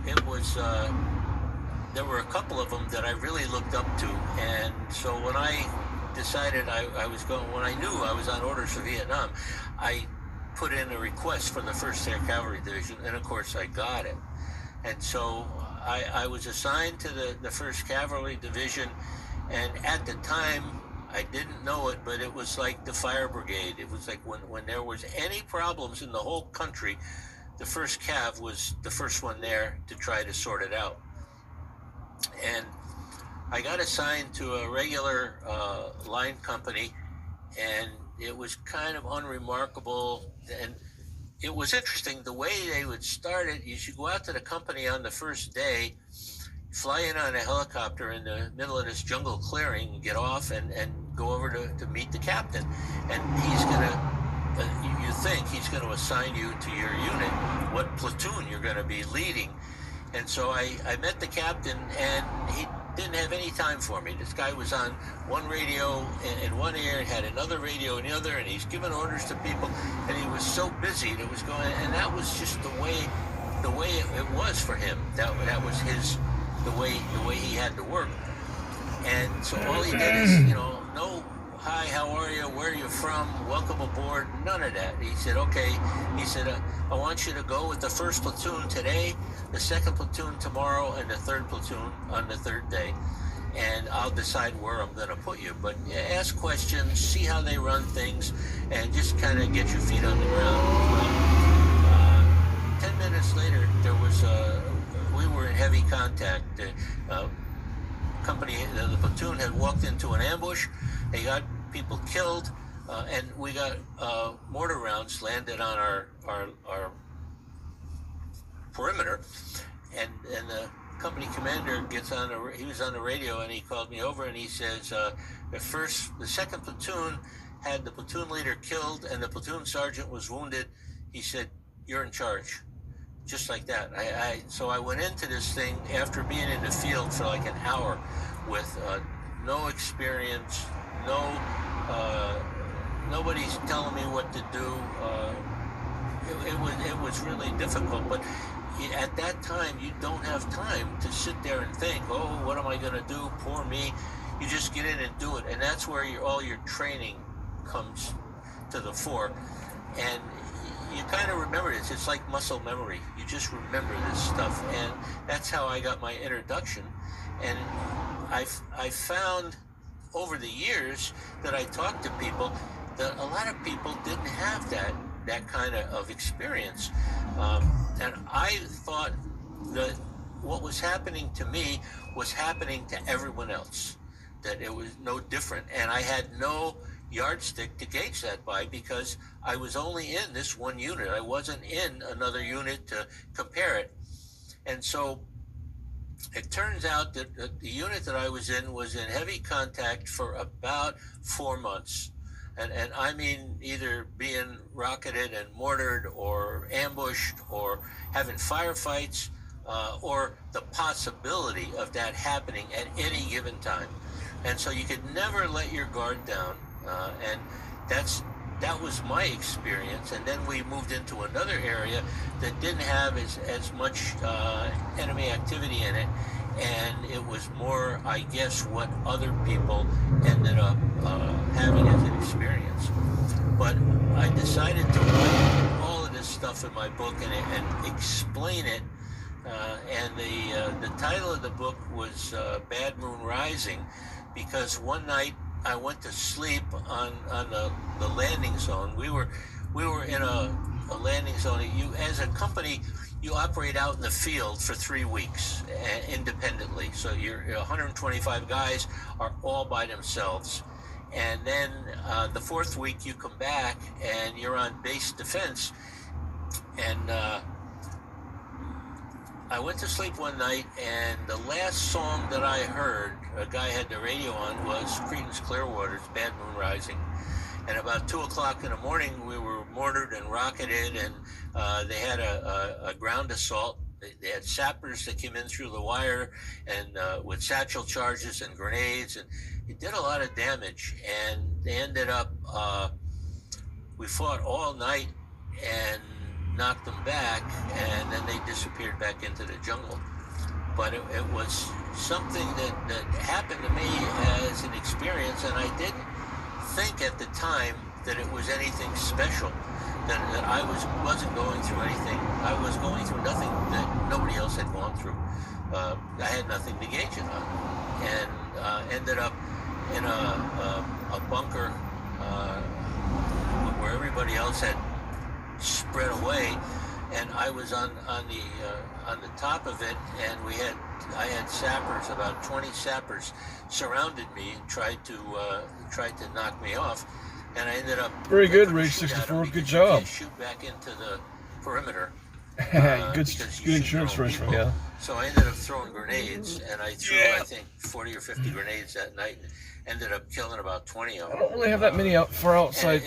it was. There were a couple of them that I really looked up to, and so when I decided I was going, when I knew I was on orders for Vietnam, I put in a request for the 1st Air Cavalry Division, and of course I got it. And so I was assigned to the 1st Cavalry Division, and at the time I didn't know it, but it was like the fire brigade. It was like when there was any problems in the whole country, the 1st Cav was the first one there to try to sort it out. And I got assigned to a regular line company, and it was kind of unremarkable, and it was interesting the way they would start it. You should go out to the company on the first day, fly in on a helicopter in the middle of this jungle clearing, get off, and go over to meet the captain. And he's gonna, you think he's going to assign you to your unit, what platoon you're going to be leading. And so I met the captain, and he didn't have any time for me. This guy was on one radio in one ear and had another radio in the other, and he's giving orders to people, and he was so busy that was going, and that was just the way it was for him. That was the way he had to work. And so all he did is, no, hi, how are you? Where are you from? Welcome aboard. None of that. He said, okay. He said, I want you to go with the 1st platoon today, the 2nd platoon tomorrow, and the 3rd platoon on the 3rd day. And I'll decide where I'm going to put you. But ask questions, see how they run things, and just kind of get your feet on the ground. Well, 10 minutes later, there was we were in heavy contact. The platoon had walked into an ambush. They got people killed, and we got mortar rounds landed on our perimeter, and the company commander gets on he was on the radio, and he called me over, and he says the 2nd platoon had the platoon leader killed, and the platoon sergeant was wounded. He said, you're in charge. Just like that. So I went into this thing after being in the field for like an hour with no experience, nobody's telling me what to do. It was really difficult, but at that time you don't have time to sit there and think, oh, what am I going to do? Poor me. You just get in and do it, and that's where all your training comes to the fore. And you kind of remember this. It's like muscle memory. You just remember this stuff, and that's how I got my introduction. And I found over the years that I talked to people that a lot of people didn't have that kind of experience. And I thought that what was happening to me was happening to everyone else. that it was no different. And I had no yardstick to gauge that by, because I was only in this one unit. I wasn't in another unit to compare it. And so it turns out that the unit that I was in heavy contact for about 4 months. And I mean either being rocketed and mortared or ambushed or having firefights, or the possibility of that happening at any given time. And so you could never let your guard down. And that was my experience. And then we moved into another area that didn't have as much enemy activity in it. And it was more, I guess, what other people ended up having as an experience. But I decided to write all of this stuff in my book and explain it. And the title of the book was Bad Moon Rising, because one night I went to sleep on the landing zone. We were in a landing zone. You, as a company, you operate out in the field for 3 weeks independently. So your 125 guys are all by themselves. And then the 4th week you come back and you're on base defense. And I went to sleep one night, and the last song that I heard, a guy had the radio on, was Creedence Clearwater's Bad Moon Rising. And about 2 o'clock in the morning, we were mortared and rocketed, and they had a ground assault. They had sappers that came in through the wire and with satchel charges and grenades, and it did a lot of damage. And they ended up, we fought all night and knocked them back, and then they disappeared back into the jungle. But it was something that happened to me as an experience, and I didn't think at the time that it was anything special, that I wasn't going through anything. I was going through nothing that nobody else had gone through. I had nothing to gauge it on, and ended up in a bunker where everybody else had spread away, and I was on the top of it, and I had sappers, about 20 sappers surrounded me and tried to knock me off, and I ended up very good, Rig 64. Good job. Shoot back into the perimeter. Good insurance race from you. So I ended up throwing grenades, and I threw I think 40 or 50 grenades that night. Ended up killing about 20 of them. I don't really have that many outside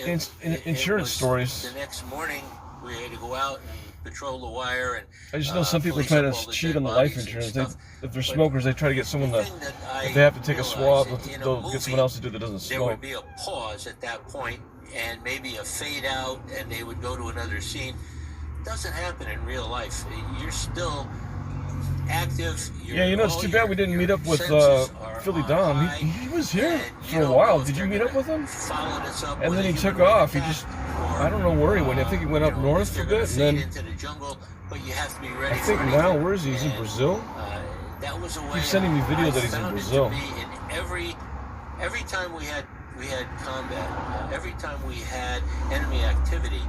insurance stories. The next morning, we had to go out and patrol the wire. And I just know some people try to cheat on the life insurance. If they're smokers, they try to get someone if they have to take a swab, they'll get someone else to do that doesn't smoke. There would be a pause at that point, and maybe a fade out, and they would go to another scene. It doesn't happen in real life. You're still active. It's too bad we didn't meet up with Philly Dom. He was here for a while. Did you meet up with him? And then he took off. He just, I don't know where he went. I think he went up north for a bit, and then I think now, where is he? He's in Brazil? He's sending me videos that he's in Brazil. Every time we had combat, every time we had enemy activity,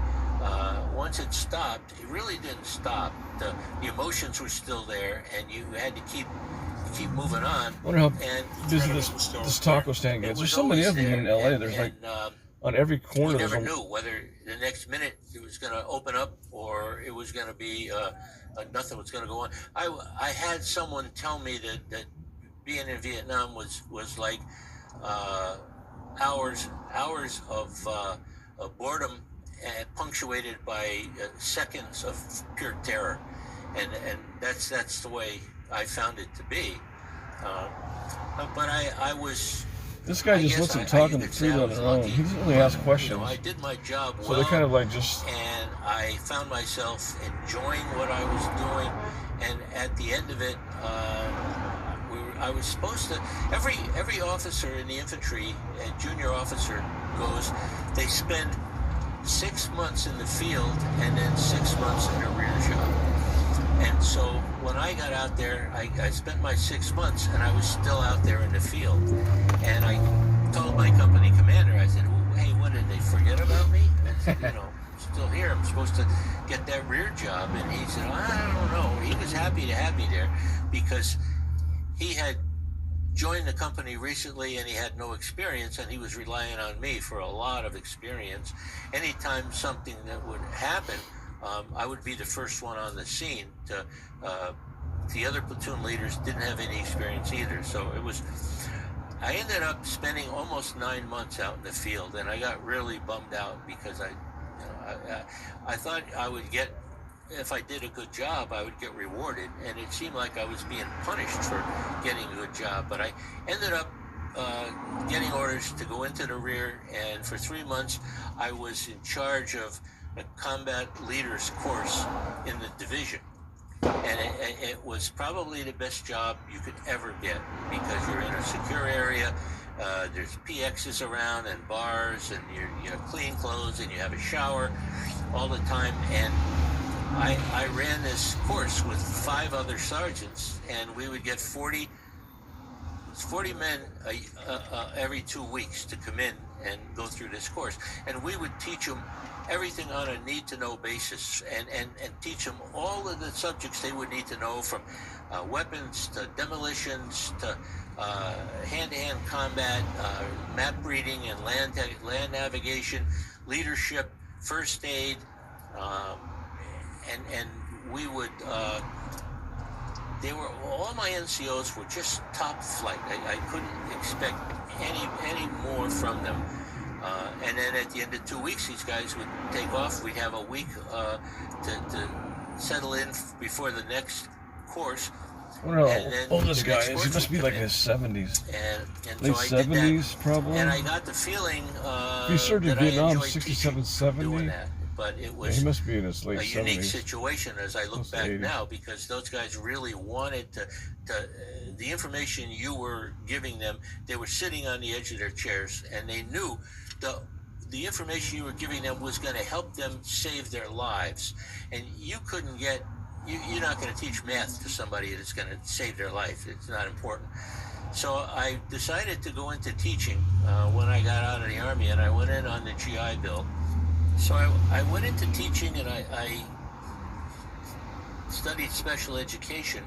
once it stopped, it really didn't stop. The emotions were still there, and you had to keep moving on. I wonder how busy this taco stand gets. There's so many of them in LA. There's on every corner. You never knew whether the next minute it was going to open up or it was going to be nothing was going to go on. I had someone tell me that being in Vietnam was like hours of boredom, punctuated by seconds of pure terror, and that's the way I found it to be. But I was. This guy just lets them talk in the freely on their own. He doesn't really ask questions. I did my job well, so they're kind of like just. And I found myself enjoying what I was doing, and at the end of it, I was supposed to. Every officer in the infantry, a junior officer, goes. They spend 6 months in the field and then 6 months in a rear job. And so when I got out there, I spent my 6 months, and I was still out there in the field. And I told my company commander, I said, well, hey, what, did they forget about me? I said, still here. I'm supposed to get that rear job. And he said, I don't know. He was happy to have me there because he had joined the company recently and he had no experience, and he was relying on me for a lot of experience. Anytime something that would happen, I would be the first one on the scene. The other platoon leaders didn't have any experience either, so I ended up spending almost 9 months out in the field, and I got really bummed out because I thought I would get, if I did a good job, I would get rewarded, and it seemed like I was being punished for getting a good job. But I ended up getting orders to go into the rear, and for 3 months I was in charge of a combat leaders course in the division. And it was probably the best job you could ever get, because you're in a secure area, there's PXs around and bars, and you have clean clothes, and you have a shower all the time. And I ran this course with 5 other sergeants, and we would get 40 men every 2 weeks to come in and go through this course. And we would teach them everything on a need-to-know basis, and teach them all of the subjects they would need to know, from weapons to demolitions to hand-to-hand combat, map reading and land navigation, leadership, first aid, and we would all my NCOs were just top flight. I couldn't expect any more from them. And then at the end of 2 weeks, these guys would take off. We'd have a week to settle in before the next course. I don't know how old this guy is. He must be like in his 70s. And late so I did 70s, that, probably. and I got the feeling He served in that I Vietnam, enjoyed 67, teaching 70. doing that. But it was He must be in his late a 70s. unique situation as I look Close to back 80. now, because those guys really wanted to the information you were giving them. They were sitting on the edge of their chairs, and they knew the information you were giving them was going to help them save their lives. And you couldn't get, you're not going to teach math to somebody that's going to save their life. It's not important. So I decided to go into teaching when I got out of the Army, and I went in on the GI Bill. So I went into teaching, and I studied special education,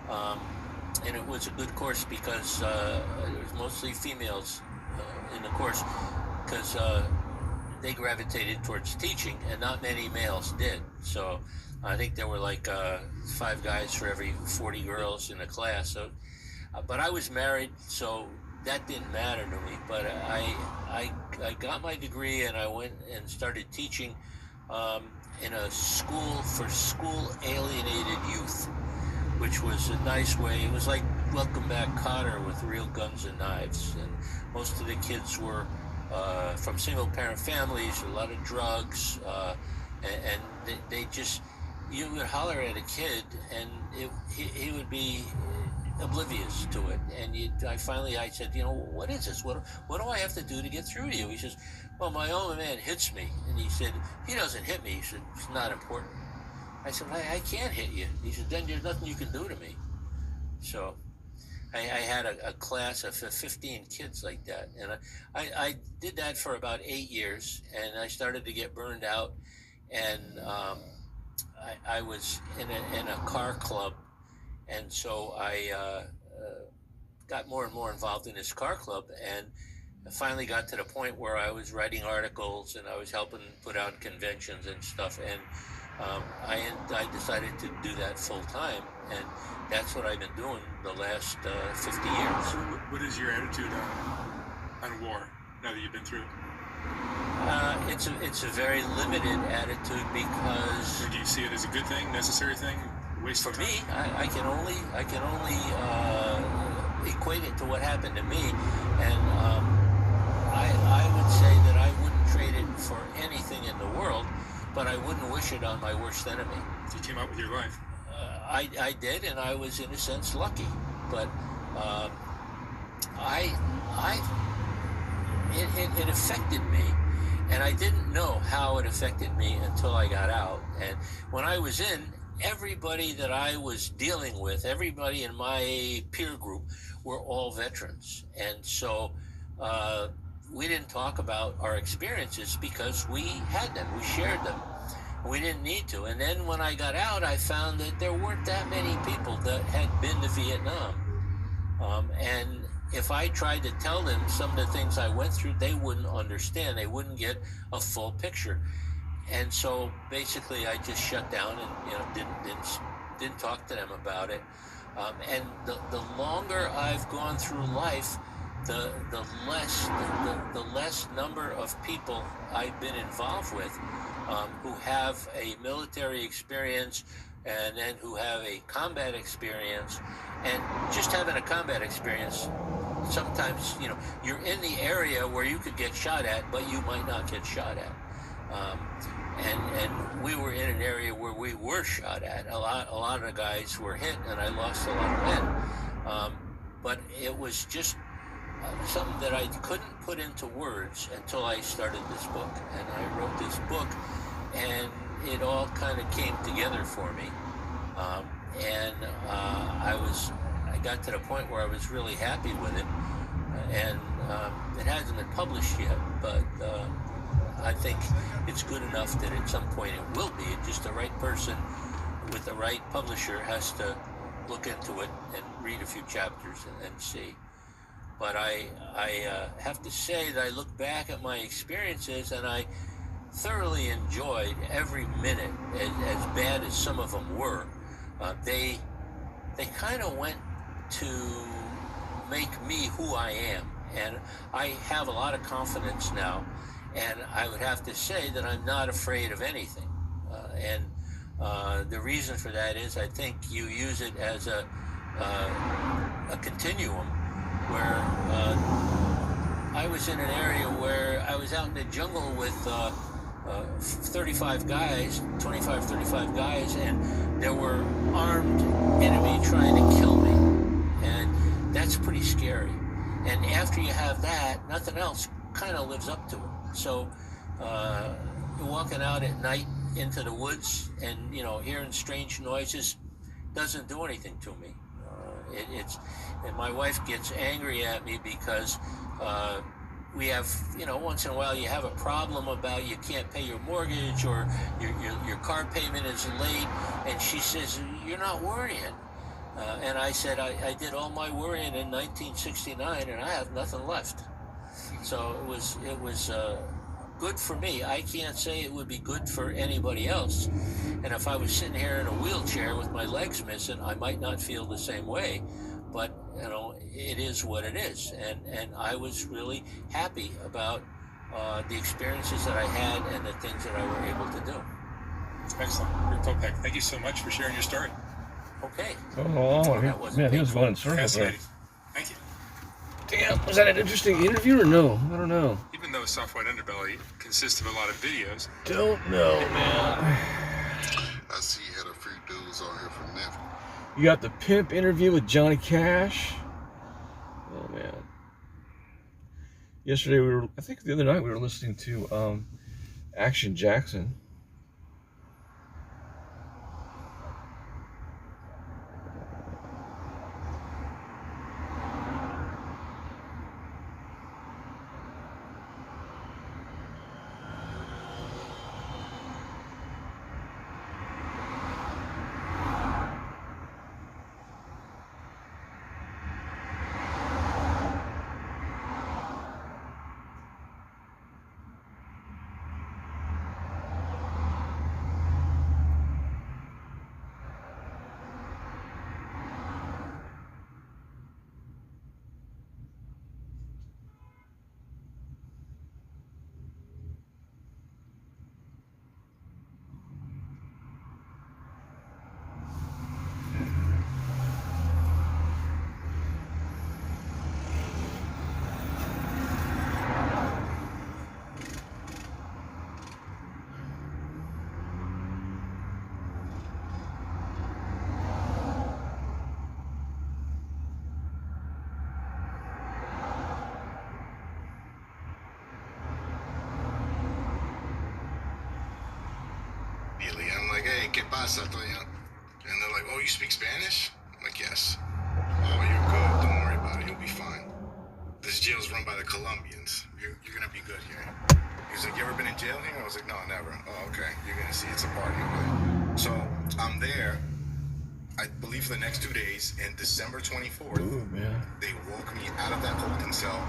and it was a good course because there was mostly females in the course, because they gravitated towards teaching, and not many males did. So I think there were like 5 guys for every 40 girls in the class. So, but I was married, so that didn't matter to me. But I got my degree, and I went and started teaching in a school for school alienated youth, which was a nice way. It was like Welcome Back Kotter with real guns and knives, and most of the kids were from single-parent families, a lot of drugs, and they just, you would holler at a kid, and he would be oblivious to it. And I said, what is this? What do I have to do to get through to you? He says, well, my own man hits me. And he said, he doesn't hit me. He said, it's not important. I said, I can't hit you. He said, then there's nothing you can do to me. So I had a class of 15 kids like that. And I did that for about 8 years, and I started to get burned out. And I was in a car club. And so I got more and more involved in this car club, and I finally got to the point where I was writing articles, and I was helping put out conventions and stuff. And I decided to do that full time, and that's what I've been doing the last 50 years. So what is your attitude on war now that you've been through it? It's a very limited attitude, because Do you see it as a good thing, necessary thing? For me, I can only equate it to what happened to me, and I would say that I wouldn't trade it for anything in the world, but I wouldn't wish it on my worst enemy. You came out with your life. I did, and I was in a sense lucky, but it affected me, and I didn't know how it affected me until I got out. And when I was in, everybody that I was dealing with, everybody in my peer group, were all veterans. And so we didn't talk about our experiences because we had them, we shared them. We didn't need to. And then when I got out, I found that there weren't that many people that had been to Vietnam. And if I tried to tell them some of the things I went through, they wouldn't understand. They wouldn't get a full picture. And so basically, I just shut down and didn't talk to them about it. And the longer I've gone through life, the less number of people I've been involved with who have a military experience and then who have a combat experience. And just having a combat experience, sometimes, you're in the area where you could get shot at, but you might not get shot at. And we were in an area where we were shot at. A lot of the guys were hit, and I lost a lot of men. But it was just something that I couldn't put into words until I started this book. And I wrote this book, and it all kind of came together for me. I got to the point where I was really happy with it. And it hasn't been published yet, but I think it's good enough that at some point it will be. Just the right person with the right publisher has to look into it and read a few chapters and see. But I have to say that I look back at my experiences and I thoroughly enjoyed every minute, as bad as some of them were. They kind of went to make me who I am. And I have a lot of confidence now. And I would have to say that I'm not afraid of anything. The reason for that is I think you use it as a continuum where I was in an area where I was out in the jungle with 35 guys, 25, 35 guys, and there were armed enemy trying to kill me. And that's pretty scary. And after you have that, nothing else kind of lives up to it. So walking out at night into the woods and hearing strange noises doesn't do anything to me. And my wife gets angry at me because we have once in a while you have a problem about you can't pay your mortgage or your car payment is late, and she says, "You're not worrying." And I said, I did all my worrying in 1969 and I have nothing left. So it was good for me. I can't say it would be good for anybody else. And if I was sitting here in a wheelchair with my legs missing, I might not feel the same way. But it is what it is. And I was really happy about the experiences that I had and the things that I were able to do. Excellent. Rick Topek, thank you so much for sharing your story. Okay. Man, he was going in circles there. Thank you. Damn, was that an interesting interview or no? I don't know. Even though Soft White Underbelly consists of a lot of videos. Don't know, man. I see you had a few dudes on here from Memphis. You got the Pimp interview with Johnny Cash. Oh, man. Yesterday, I think the other night we were listening to Action Jackson. I'm like, hey, ¿qué pasa, Toño? And they're like, oh, you speak Spanish? I'm like, yes. Oh, you're good. Don't worry about it. You'll be fine. This jail's run by the Colombians. You're going to be good here. He was like, you ever been in jail here? I was like, no, never. Oh, okay. You're going to see it's a party. Okay. So I'm there, I believe for the next 2 days, and December 24th, they woke me out of that holding cell,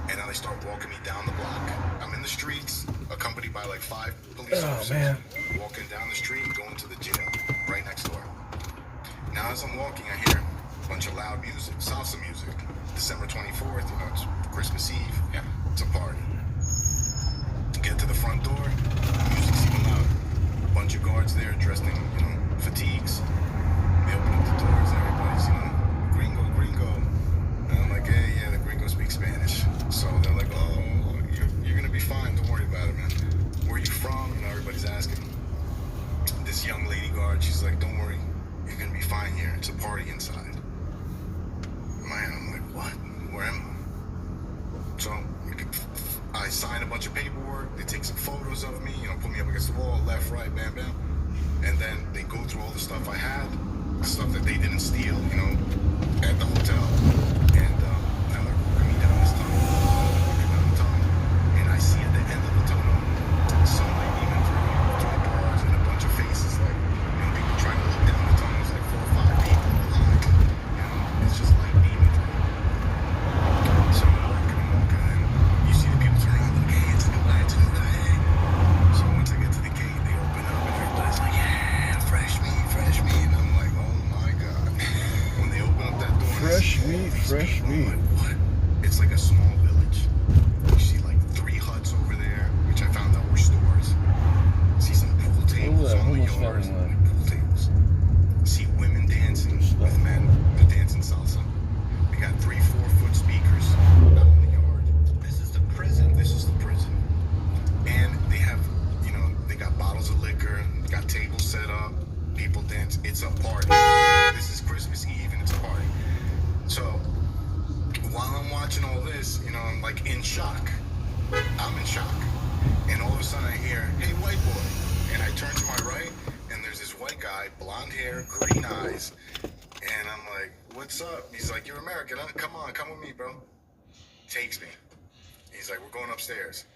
and now they start walking me down the block. I'm in the streets, accompanied by like 5 police officers, walking down the street, going to the jail, right next door. Now as I'm walking, I hear a bunch of loud music, salsa music. December 24th, you know, it's Christmas Eve. Yeah. It's a party. Get to the front door, music's even louder. A bunch of guards there dressed in, you know, fatigues. They open up the doors, everybody's, you know, gringo. And I'm like, hey, yeah, the gringo speaks Spanish. So they're like, oh, you're gonna be fine, don't worry about it, man. Where are you from? You know, everybody's asking. This young lady guard, she's like, don't worry, you're gonna be fine here. It's a party inside. Man, I'm like, what? Where am I? So I sign a bunch of paperwork, they take some photos of me, you know, put me up against the wall, left, right, bam, bam. And then they go through all the stuff I had, the stuff that they didn't steal, you know, at the hotel. And now they're walking me down this tunnel, and I see at the end of the tunnel, sunlight beaming through the bars and a bunch of faces, like, you know, people trying to look down the tunnel. It's like 4 or 5 people behind, you know, it's just like beaming through. So I'm walking, and you see the people turn around, like, hey, it's a new guy, hey. So once I get to the gate, they open up, and everybody's like, yeah, fresh meat. And I'm like, oh my God. When they open up that door, fresh meat. I'm like, what? It's like a small village. You see like 3 huts over there, which I found out were stores. See some pool tables on the yard, like pool tables. See women dancing with men. They're dancing salsa. They got 3 4-foot speakers out in the yard. This is the prison. And they have, you know, they got bottles of liquor, got tables set up, people dance. It's a party. This is Christmas Eve and it's a party. So while I'm watching all this, you know, I'm like in shock. I'm in shock. And all of a sudden I hear, hey, white boy. And I turn to my right, and there's this white guy, blonde hair, green eyes. And I'm like, what's up? He's like, you're American, huh? Come on, come with me, bro. Takes me. He's like, we're going upstairs.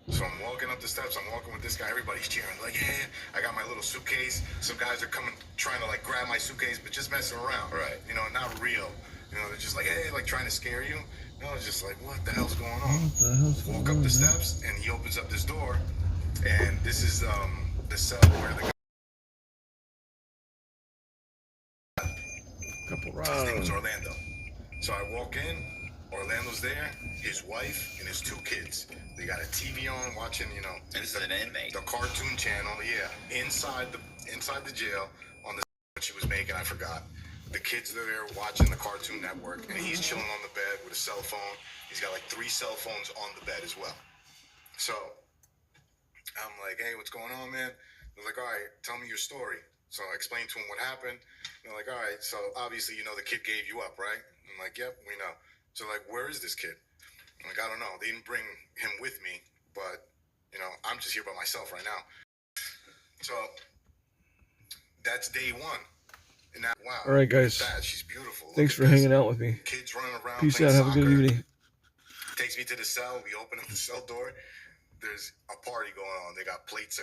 So I'm walking up the steps, I'm walking with this guy, everybody's cheering, like, yeah, I got my little suitcase. Some guys are coming, trying to like grab my suitcase, but just messing around. Right. You know, not real. You know, they're just like, hey, like trying to scare you. No, it's just like, what the hell's going on? Walk up the steps, and he opens up this door, and this is the cell where the his name was Orlando. So I walk in, Orlando's there, his wife, and his 2 kids. They got a TV on, watching, you know. And this is an inmate. The cartoon channel, yeah. Inside the jail, on the what she was making, I forgot. The kids are there watching the Cartoon Network, and he's chilling on the bed with a cell phone. He's got like 3 cell phones on the bed as well. So I'm like, hey, what's going on, man? They're like, all right, tell me your story. So I explained to him what happened. They're like, all right, so obviously, you know, the kid gave you up, right? I'm like, yep, we know. So like, where is this kid? I'm like, I don't know. They didn't bring him with me, but, you know, I'm just here by myself right now. So that's day 1. And now, wow. All right, guys. She's beautiful. Thanks for hanging out with me. Kids running around. Peace out. Have a good evening. Takes me to the cell. We open up the cell door. There's a party going on. They got plates